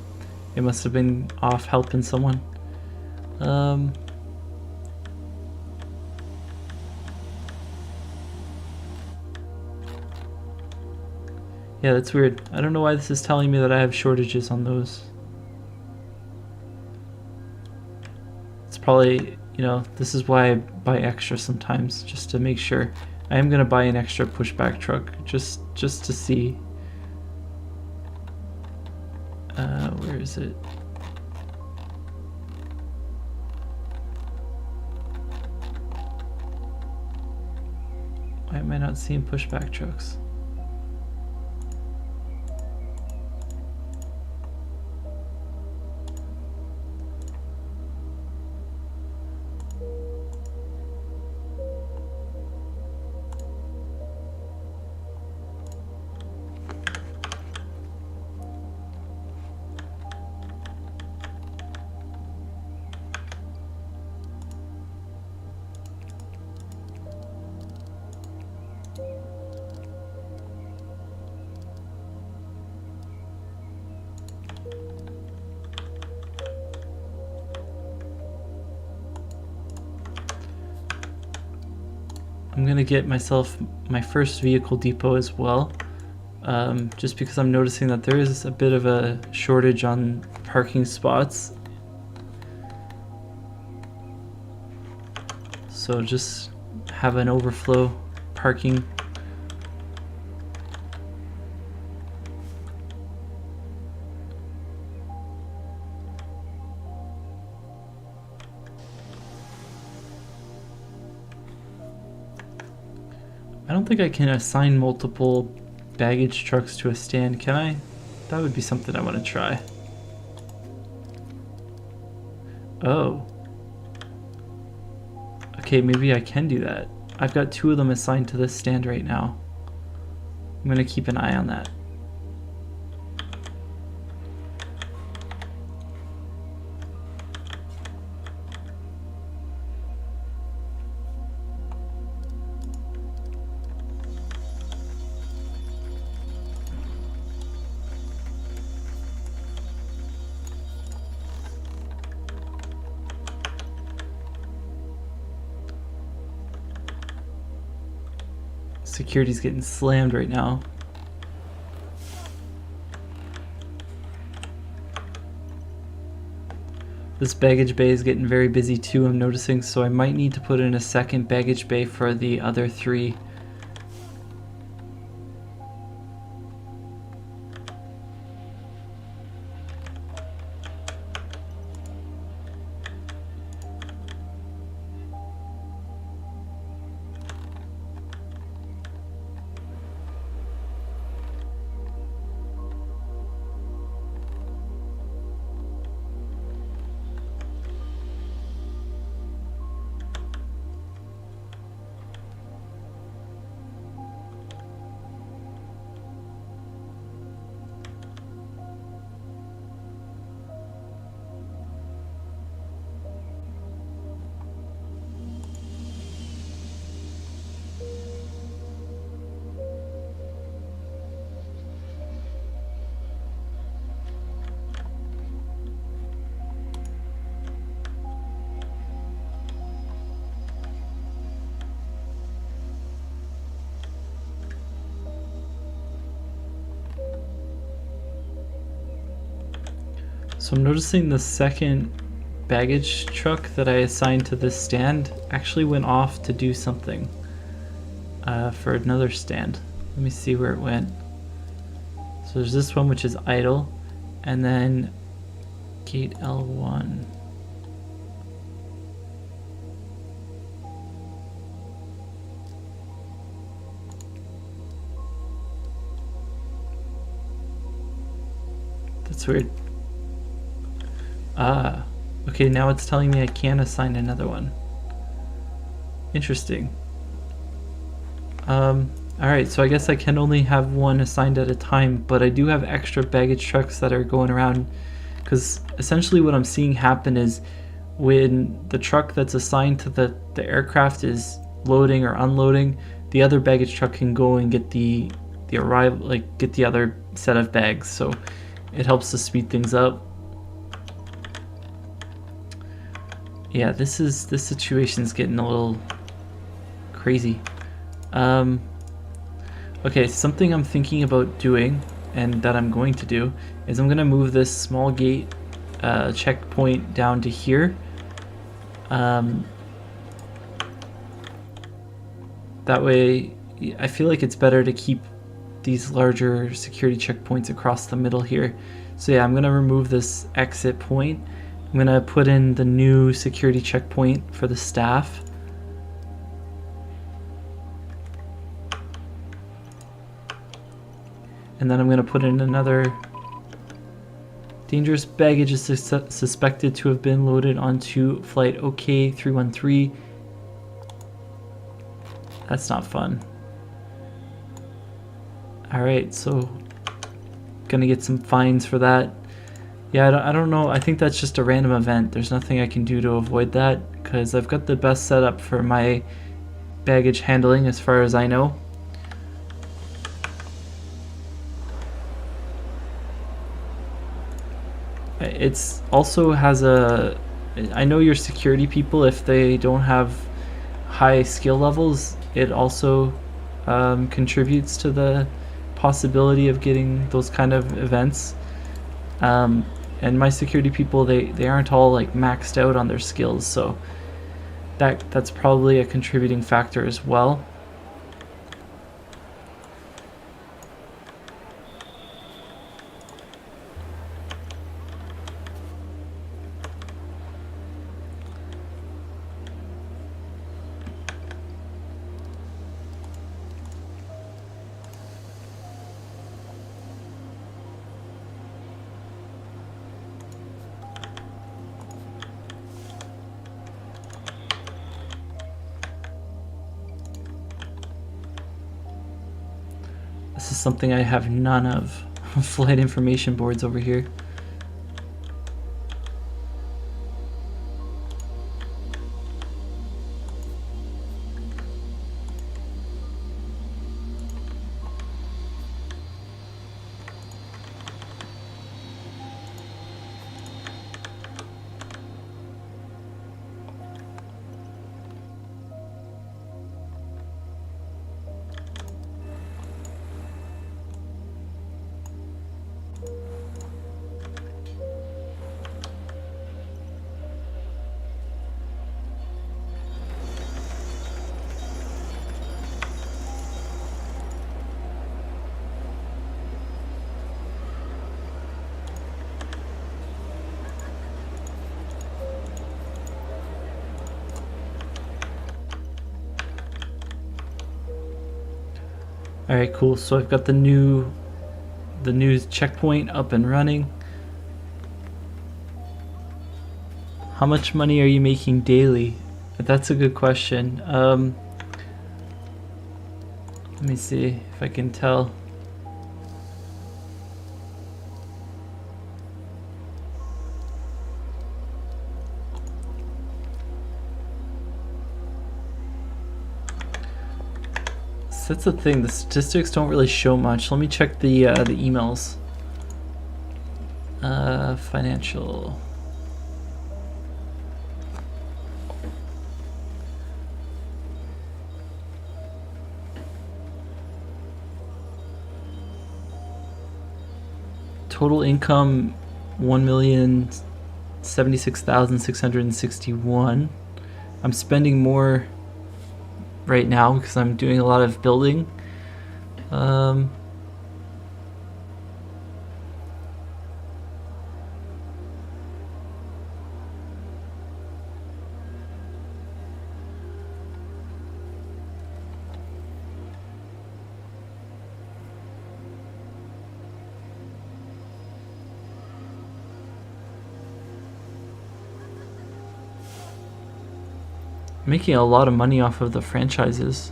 [SPEAKER 1] It must have been off helping someone. Yeah, that's weird. I don't know why this is telling me that I have shortages on those. It's probably, you know, this is why I buy extra sometimes, just to make sure. I am gonna buy an extra pushback truck, just to see. Where is it? Why am I not seeing pushback trucks? I'm gonna get myself my first vehicle depot as well, just because I'm noticing that there is a bit of a shortage on parking spots. So just have an overflow parking. I don't think I can assign multiple baggage trucks to a stand, can I? That would be something I want to try. Oh. Okay, maybe I can do that. I've got 2 of them assigned to this stand right now. I'm gonna keep an eye on that. Security's getting slammed right now. This baggage bay is getting very busy too, I'm noticing, so I might need to put in a second baggage bay for the other 3. So I'm noticing the second baggage truck that I assigned to this stand actually went off to do something for another stand. Let me see where it went. So there's this one which is idle, and then gate L1. That's weird. Ah, okay, now it's telling me I can assign another one. Interesting. Alright, so I guess I can only have one assigned at a time, but I do have extra baggage trucks that are going around, because essentially what I'm seeing happen is when the truck that's assigned to the aircraft is loading or unloading, the other baggage truck can go and get the arrival, like get the other set of bags. So it helps to speed things up. Yeah, this situation's getting a little crazy. Okay, something I'm thinking about doing, and that I'm going to do, is I'm gonna move this small gate checkpoint down to here. That way, I feel like it's better to keep these larger security checkpoints across the middle here. So yeah, I'm gonna remove this exit point. I'm gonna put in the new security checkpoint for the staff. And then I'm gonna put in another dangerous baggage is suspected to have been loaded onto flight OK 313. That's not fun. Alright, so gonna get some fines for that. Yeah, I don't know. I think that's just a random event. There's nothing I can do to avoid that because I've got the best setup for my baggage handling as far as I know. It's also has a... I know your security people, if they don't have high skill levels, it also contributes to the possibility of getting those kind of events. And my security people, they aren't all like maxed out on their skills, so that's probably a contributing factor as well. This is something I have none of. Flight information boards over here. Alright, cool. So I've got the new checkpoint up and running. How much money are you making daily? That's a good question. Let me see if I can tell. So that's the thing, the statistics don't really show much. Let me check the emails. Financial. Total income 1,076,661. I'm spending more right now because I'm doing a lot of building. Making a lot of money off of the franchises.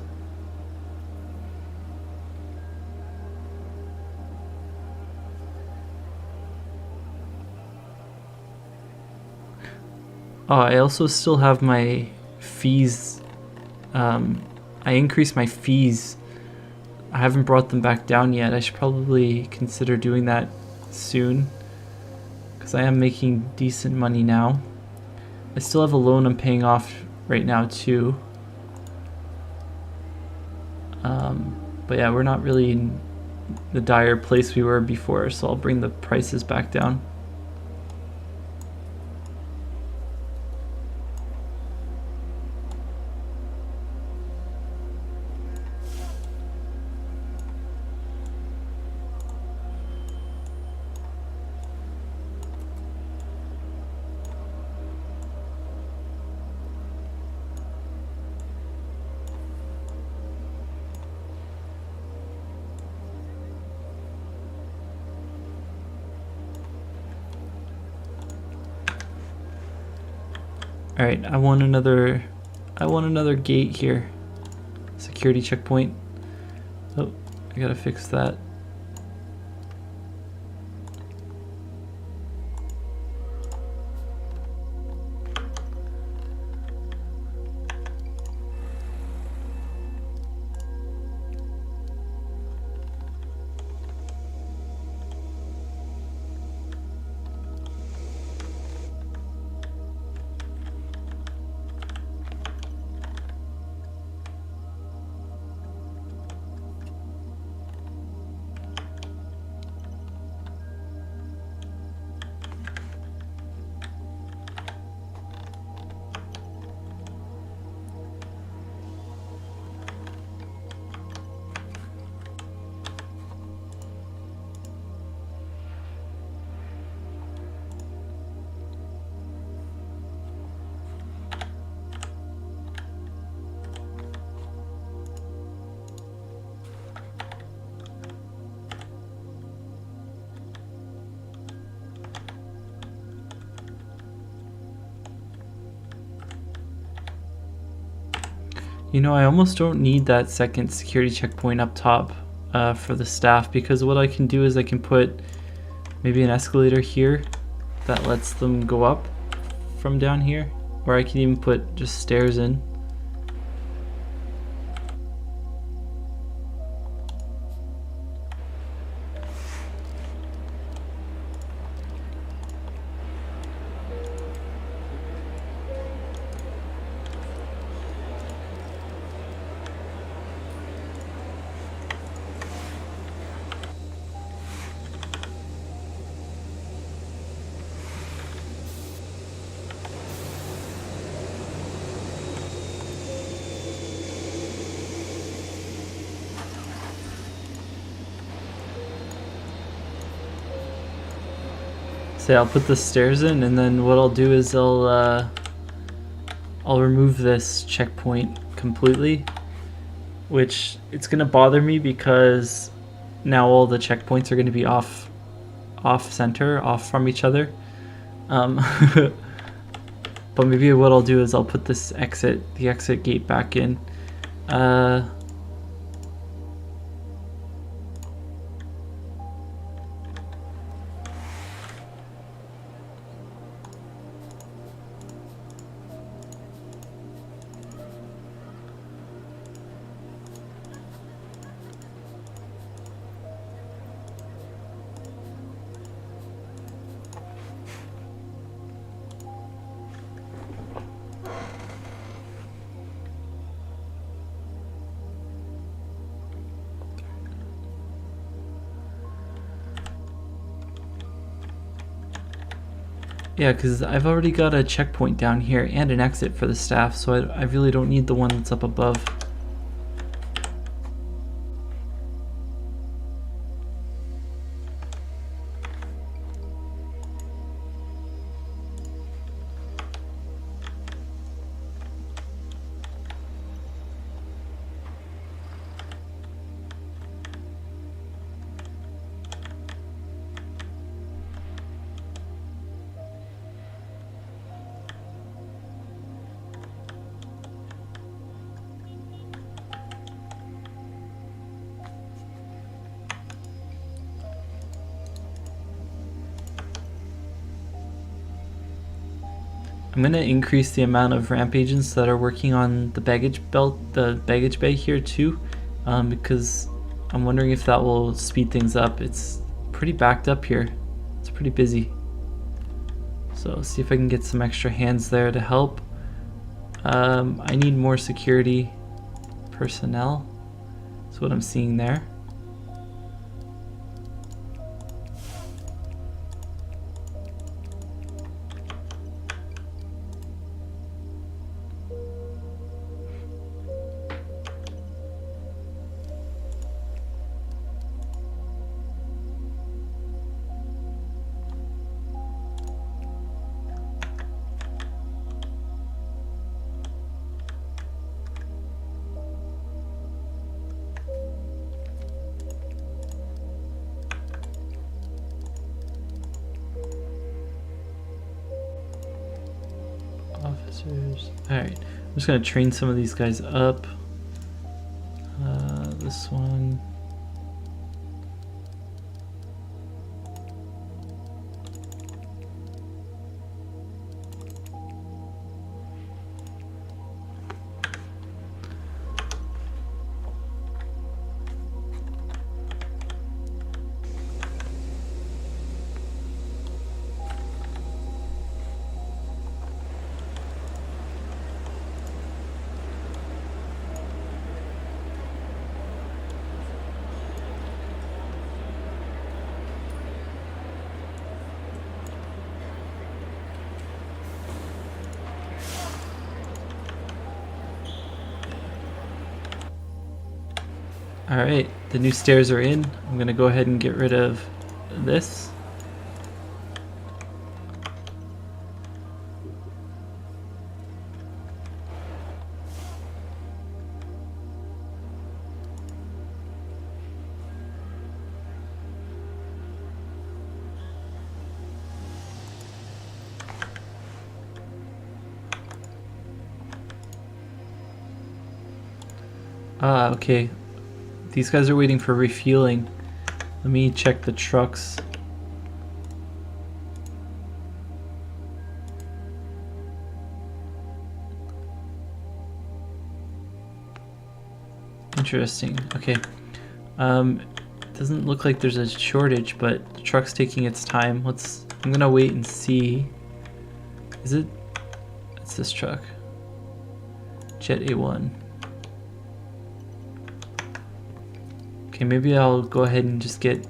[SPEAKER 1] Oh, I also still have my fees. I increased my fees. I haven't brought them back down yet. I should probably consider doing that soon, because I am making decent money now. I still have a loan I'm paying off right now too. But yeah, we're not really in the dire place we were before, so I'll bring the prices back down. All right, I want another gate here. Security checkpoint. Oh, I gotta fix that. You know, I almost don't need that second security checkpoint up top for the staff, because what I can do is I can put maybe an escalator here that lets them go up from down here, or I can even put just stairs in. So I'll put the stairs in, and then what I'll do is I'll remove this checkpoint completely, which it's gonna bother me because now all the checkpoints are gonna be off center, off from each other. But maybe what I'll do is I'll put this the exit gate back in. Yeah, because I've already got a checkpoint down here and an exit for the staff, so I really don't need the one that's up above. I'm gonna increase the amount of ramp agents that are working on the baggage belt, the baggage bay here too, because I'm wondering if that will speed things up. It's pretty backed up here. It's pretty busy. So see if I can get some extra hands there to help. I need more security personnel. That's what I'm seeing there. Officers. Alright, I'm just gonna train some of these guys up. This one. Alright, the new stairs are in. I'm gonna go ahead and get rid of this. Okay. These guys are waiting for refueling. Let me check the trucks. Interesting. Okay. Doesn't look like there's a shortage, but the truck's taking its time. I'm gonna wait and see. Is it? It's this truck. Jet A1. Okay, maybe I'll go ahead and just get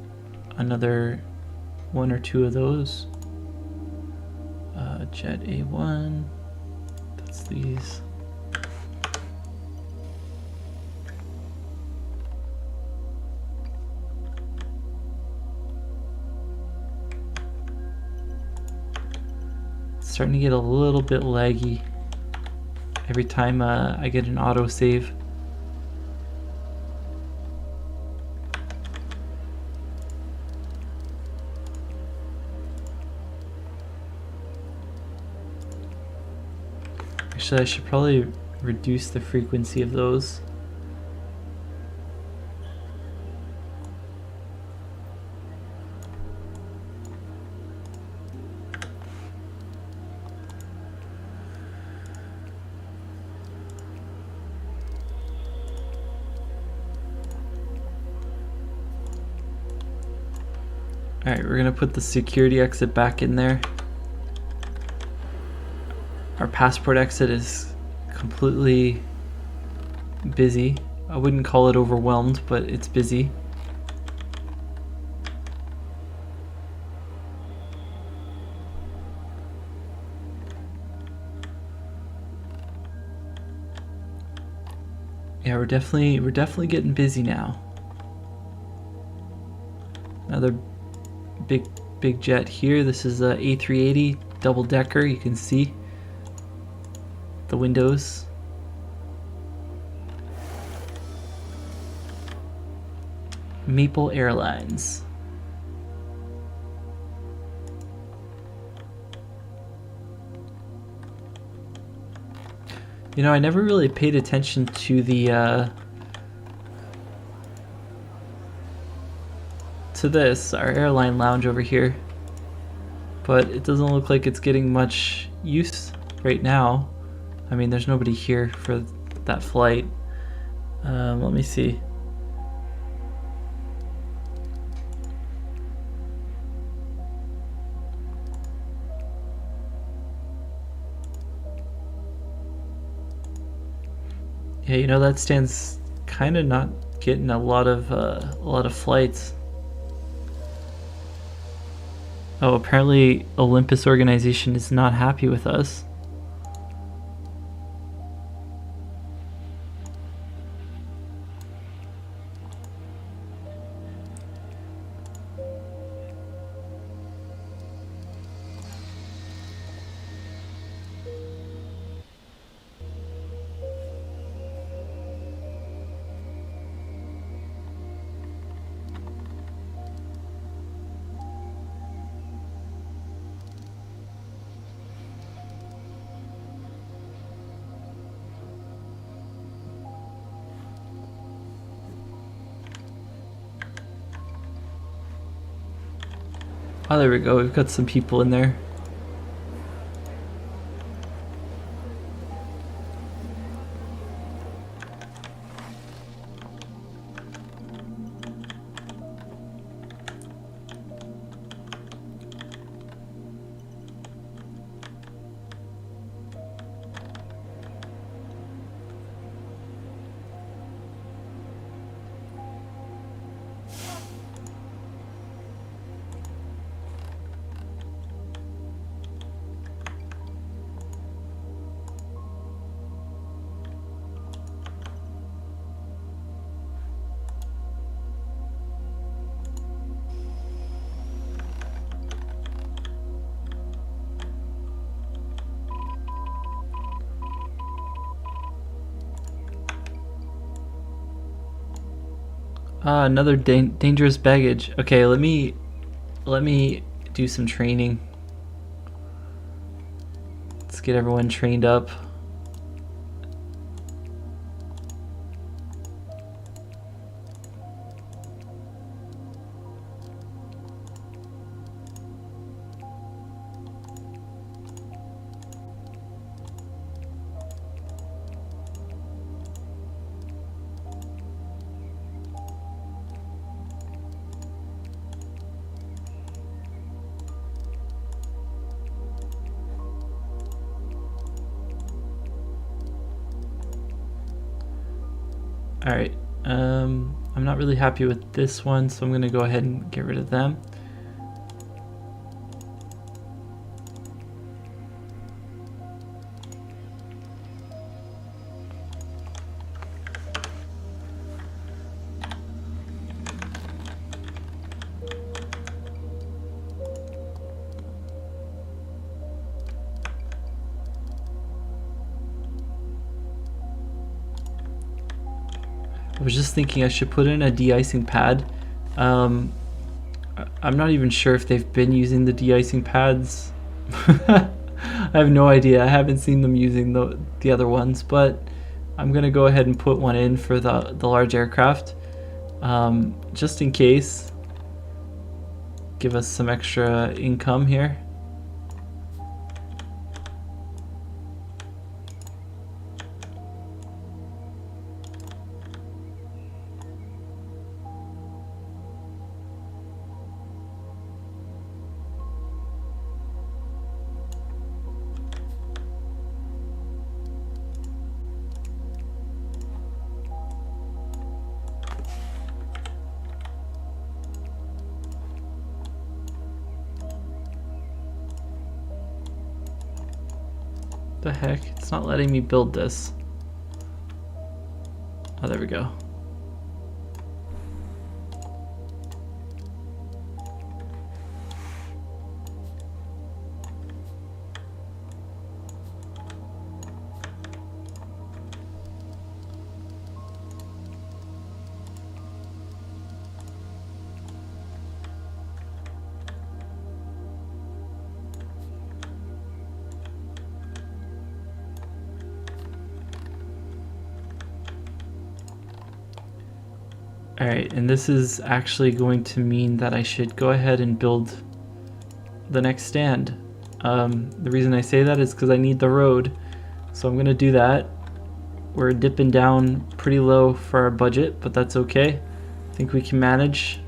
[SPEAKER 1] another one or two of those. Jet A1. That's these. It's starting to get a little bit laggy every time I get an autosave. Actually, I should probably reduce the frequency of those. Alright, we're gonna put the security exit back in there. Our passport exit is completely busy. I wouldn't call it overwhelmed, but it's busy. Yeah, we're definitely getting busy now. Another big jet here. This is a A380 double decker. You can see the windows. Maple Airlines. You know, I never really paid attention to the to this, our airline lounge over here, but it doesn't look like it's getting much use. right now. I mean, there's nobody here for that flight. Let me see. Yeah, you know, that stand's kind of not getting a lot of flights. Oh, apparently Olympus organization is not happy with us. Oh, there we go. We've got some people in there. Ah, another dangerous baggage. Okay, let me do some training. Let's get everyone trained up. All right, I'm not really happy with this one, so I'm gonna go ahead and get rid of them. I was just thinking I should put in a de-icing pad. I'm not even sure if they've been using the de-icing pads. I have no idea. I haven't seen them using the other ones, but I'm gonna go ahead and put one in for the large aircraft, just in case. Give us some extra income here. The heck? It's not letting me build this. Oh, there we go. Alright, and this is actually going to mean that I should go ahead and build the next stand. The reason I say that is because I need the road. So I'm gonna do that. We're dipping down pretty low for our budget, but that's okay. I think we can manage.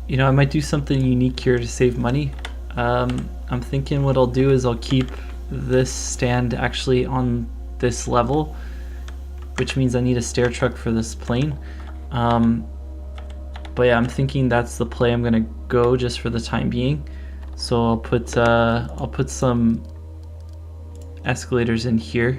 [SPEAKER 1] You know, I might do something unique here to save money. I'm thinking what I'll do is I'll keep this stand actually on this level, which means I need a stair truck for this plane. But yeah, I'm thinking that's the play I'm gonna go just for the time being. So I'll put some escalators in here.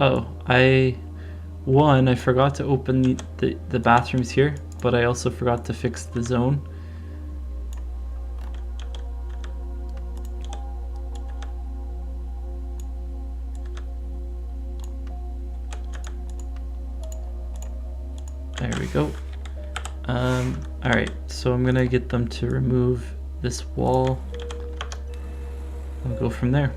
[SPEAKER 1] Oh, I forgot to open the bathrooms here, but I also forgot to fix the zone. There we go. Alright, so I'm gonna get them to remove this wall. We'll go from there.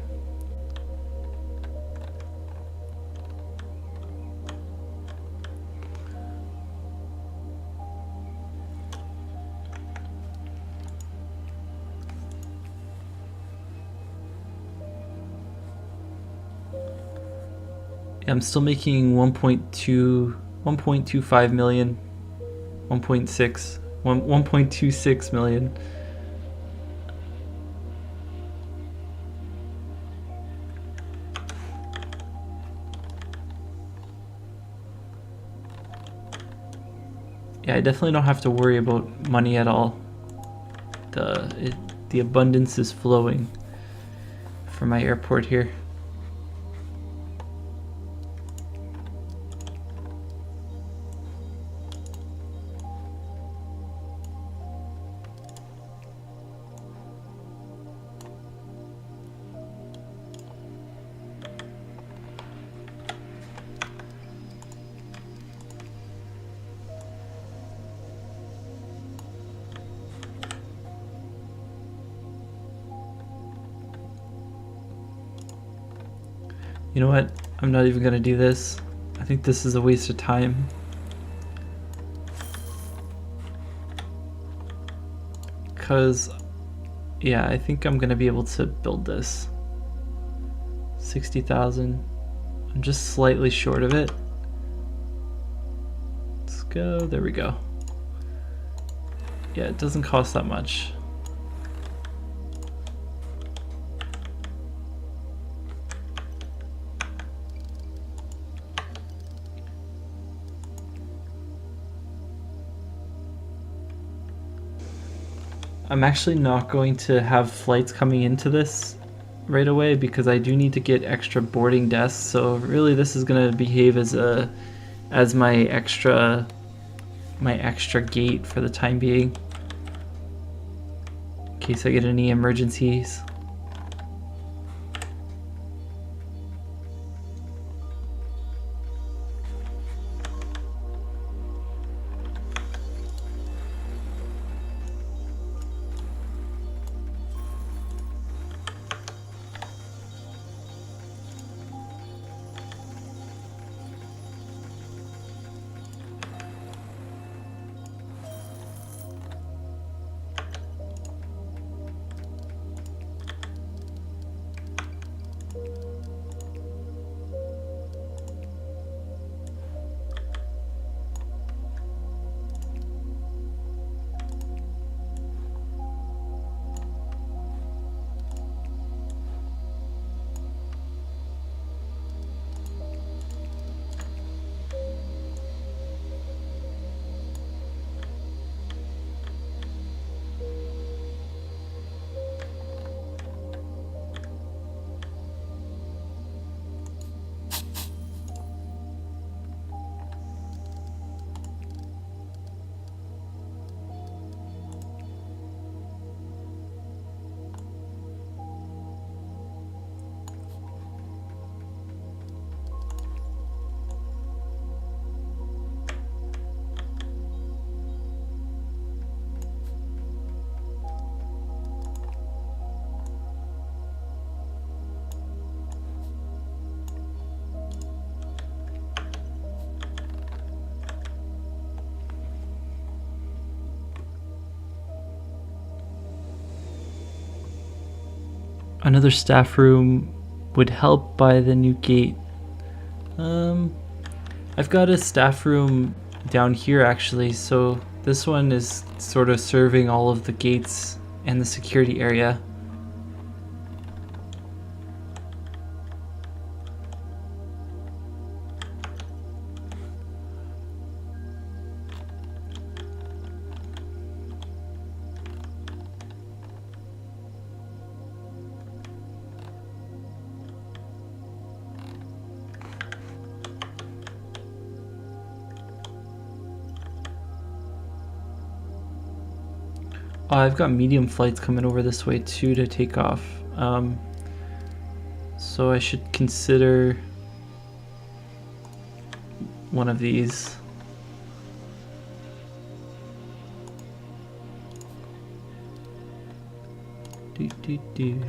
[SPEAKER 1] I'm still making 1.25 million, 1.26 million. Yeah, I definitely don't have to worry about money at all. The abundance is flowing from my airport here. You know what? I'm not even gonna do this. I think this is a waste of time. Cause, yeah, I think I'm gonna be able to build this. 60,000. I'm just slightly short of it. Let's go, there we go. Yeah, it doesn't cost that much. I'm actually not going to have flights coming into this right away because I do need to get extra boarding desks. So really, this is gonna behave as my extra gate for the time being, in case I get any emergencies. Another staff room would help by the new gate. I've got a staff room down here actually, so this one is sort of serving all of the gates and the security area. I've got medium flights coming over this way too to take off. So I should consider one of these. Do, do, do.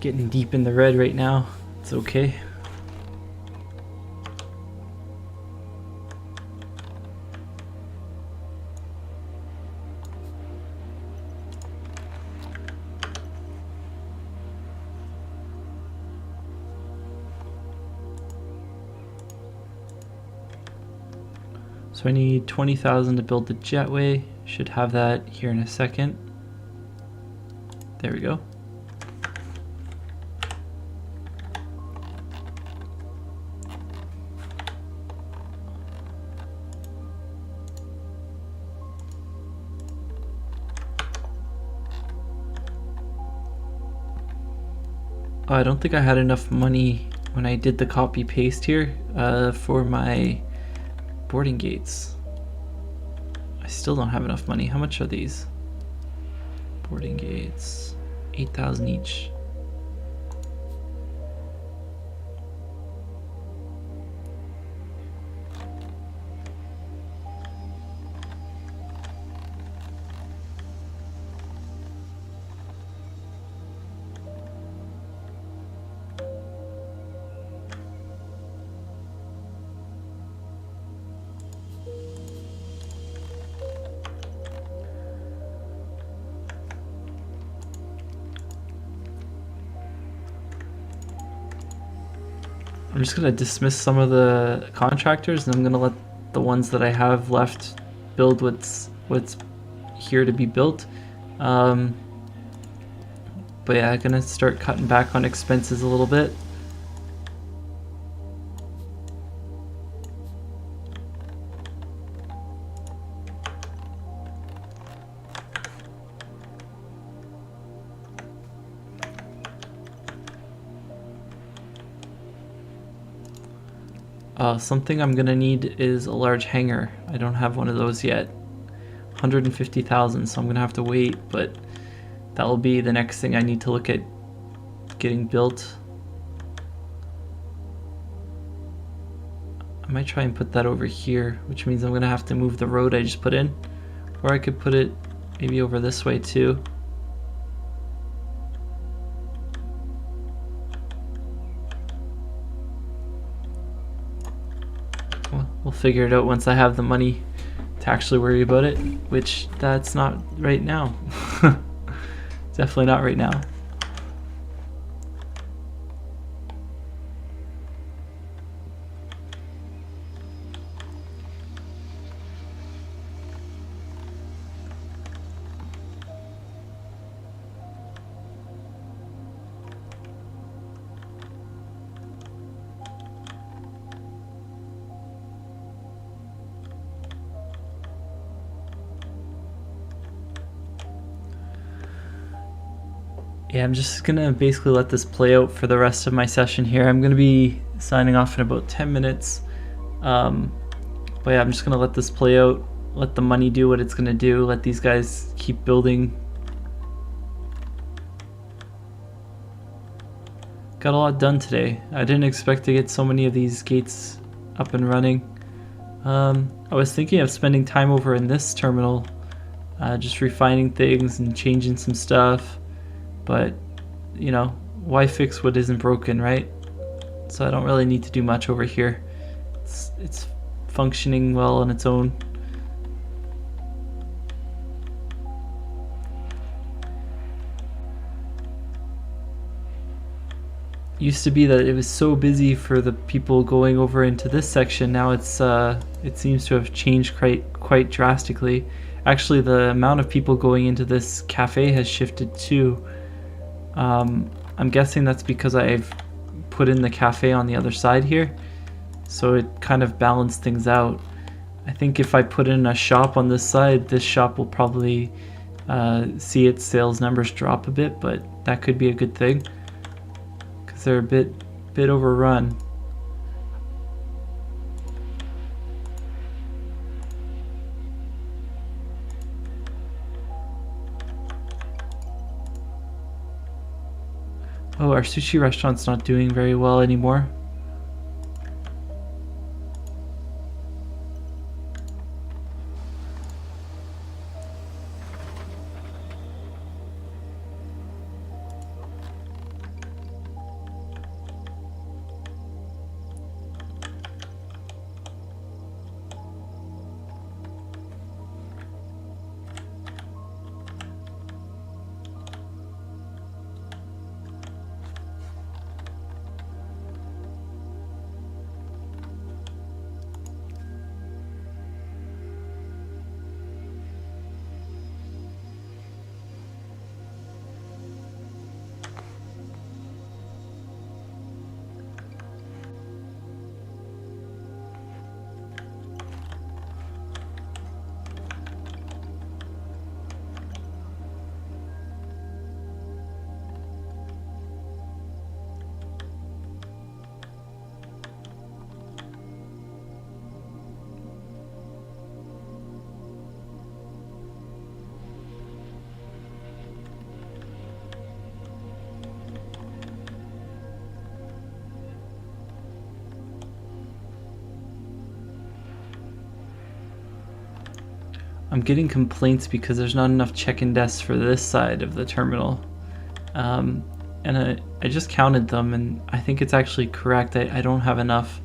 [SPEAKER 1] Getting deep in the red right now. It's okay. So I need 20,000 to build the jetway. Should have that here in a second. There we go. Oh, I don't think I had enough money when I did the copy paste here for my boarding gates. I still don't have enough money. How much are these? Boarding gates, 8,000 each. I'm just gonna dismiss some of the contractors, and I'm gonna let the ones that I have left build what's here to be built. But yeah, I'm gonna start cutting back on expenses a little bit. Something I'm gonna need is a large hangar. I don't have one of those yet. 150,000, so I'm gonna have to wait, but that will be the next thing I need to look at getting built. I might try and put that over here, which means I'm gonna have to move the road I just put in. Or I could put it maybe over this way too. We'll figure it out once I have the money to actually worry about it, which that's not right now. Definitely not right now. Yeah, I'm just gonna basically let this play out for the rest of my session here. I'm gonna be signing off in about 10 minutes. But yeah, I'm just gonna let this play out, let the money do what it's gonna do, let these guys keep building. Got a lot done today. I didn't expect to get so many of these gates up and running. I was thinking of spending time over in this terminal, just refining things and changing some stuff. But, you know, why fix what isn't broken, right? So I don't really need to do much over here. It's functioning well on its own. Used to be that it was so busy for the people going over into this section. Now it's it seems to have changed quite drastically. Actually, the amount of people going into this cafe has shifted too. I'm guessing that's because I've put in the cafe on the other side here, so it kind of balanced things out. I think if I put in a shop on this side, this shop will probably see its sales numbers drop a bit, but that could be a good thing because they're a bit overrun. Oh, our sushi restaurant's not doing very well anymore. I'm getting complaints because there's not enough check-in desks for this side of the terminal. And I just counted them, and I think it's actually correct. I don't have enough.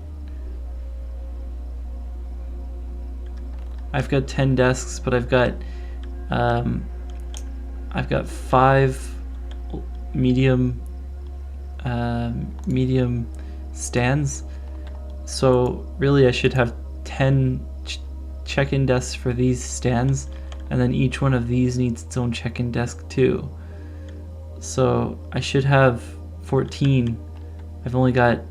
[SPEAKER 1] I've got 10 desks, but I've got 5 medium stands. So really I should have 10 check-in desks for these stands, and then each one of these needs its own check-in desk too. So I should have 14. I've only got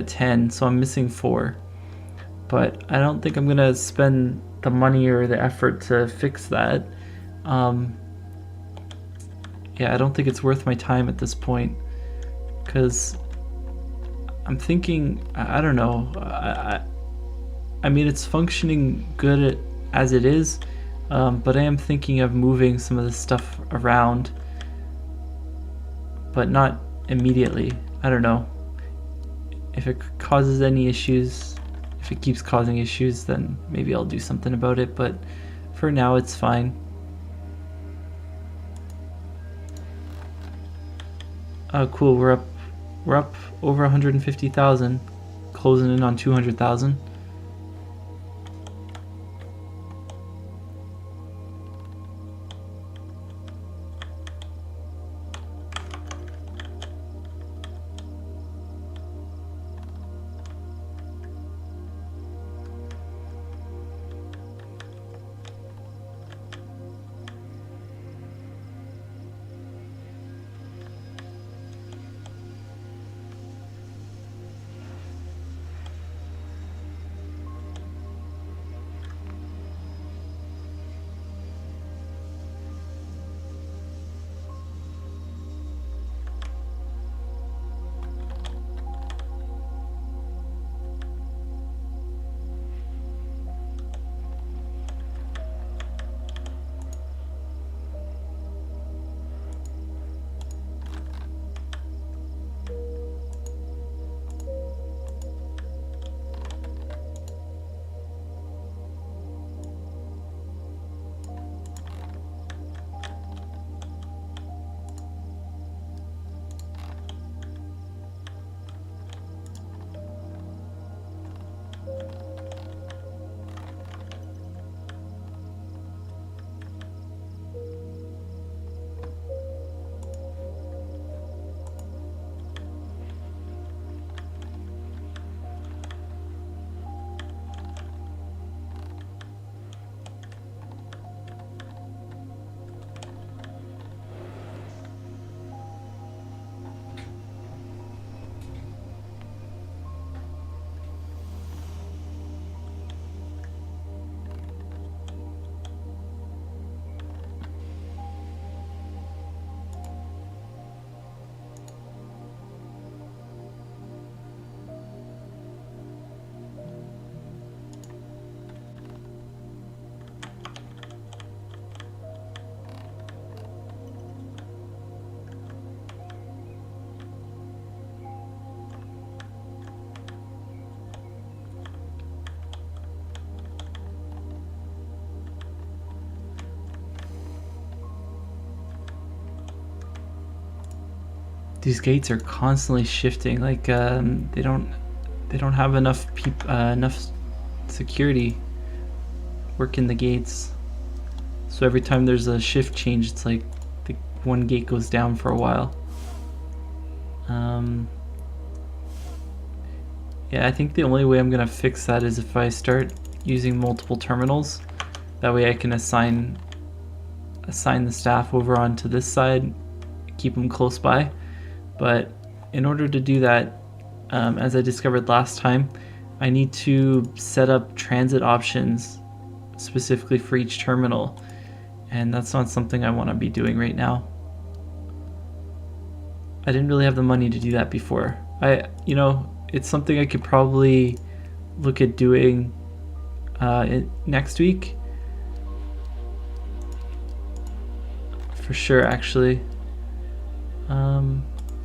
[SPEAKER 1] 10, so I'm missing 4. But I don't think I'm gonna spend the money or the effort to fix that. Yeah, I don't think it's worth my time at this point, because I'm thinking, I don't know, I mean, it's functioning good as it is, but I am thinking of moving some of this stuff around, but not immediately. I don't know. If it causes any issues, if it keeps causing issues, then maybe I'll do something about it, but for now it's fine. Oh, cool, we're up over 150,000, closing in on 200,000. These gates are constantly shifting. Like they don't have enough enough security working the gates. So every time there's a shift change, it's like the one gate goes down for a while. Yeah, I think the only way I'm gonna fix that is if I start using multiple terminals. That way I can assign the staff over onto this side, keep them close by. But in order to do that, as I discovered last time, I need to set up transit options specifically for each terminal, and that's not something I want to be doing right now. I didn't really have the money to do that before. It's something I could probably look at doing next week. For sure, actually. I'm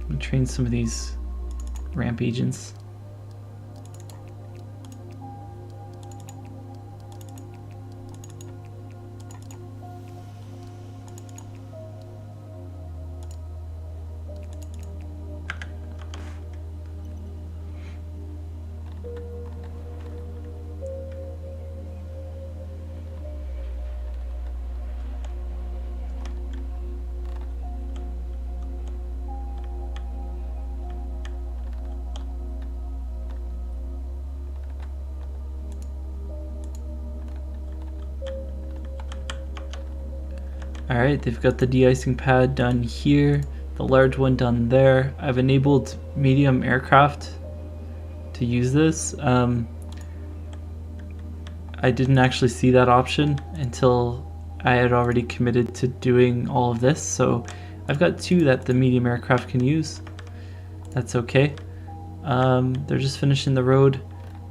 [SPEAKER 1] gonna train some of these ramp agents. Alright, they've got the de-icing pad done here, the large one done there. I've enabled medium aircraft to use this. I didn't actually see that option until I had already committed to doing all of this, so I've got 2 that the medium aircraft can use. That's okay. They're just finishing the road.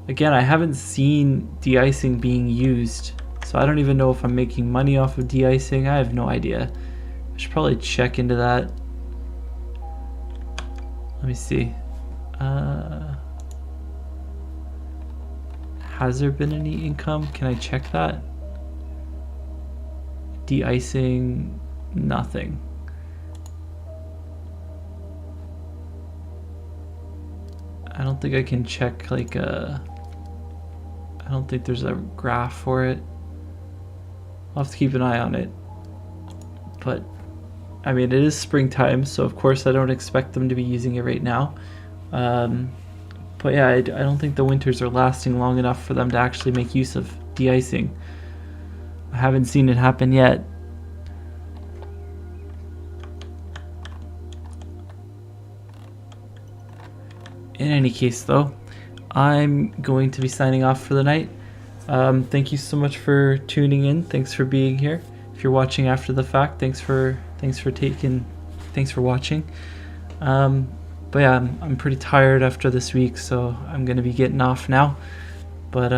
[SPEAKER 1] Again, I haven't seen de-icing being used, so I don't even know if I'm making money off of de-icing. I have no idea. I should probably check into that. Let me see. Has there been any income? Can I check that? De-icing, nothing. I don't think I can check like I don't think there's a graph for it. I'll have to keep an eye on it. But I mean, it is springtime, so of course I don't expect them to be using it right now. But yeah, I don't think the winters are lasting long enough for them to actually make use of de-icing. I haven't seen it happen yet. In any case though, I'm going to be signing off for the night. Thank you so much for tuning in. Thanks for being here. If you're watching after the fact, thanks for watching. But yeah, I'm pretty tired after this week, so I'm gonna be getting off now. But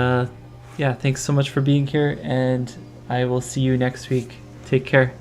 [SPEAKER 1] yeah, thanks so much for being here, and I will see you next week. Take care.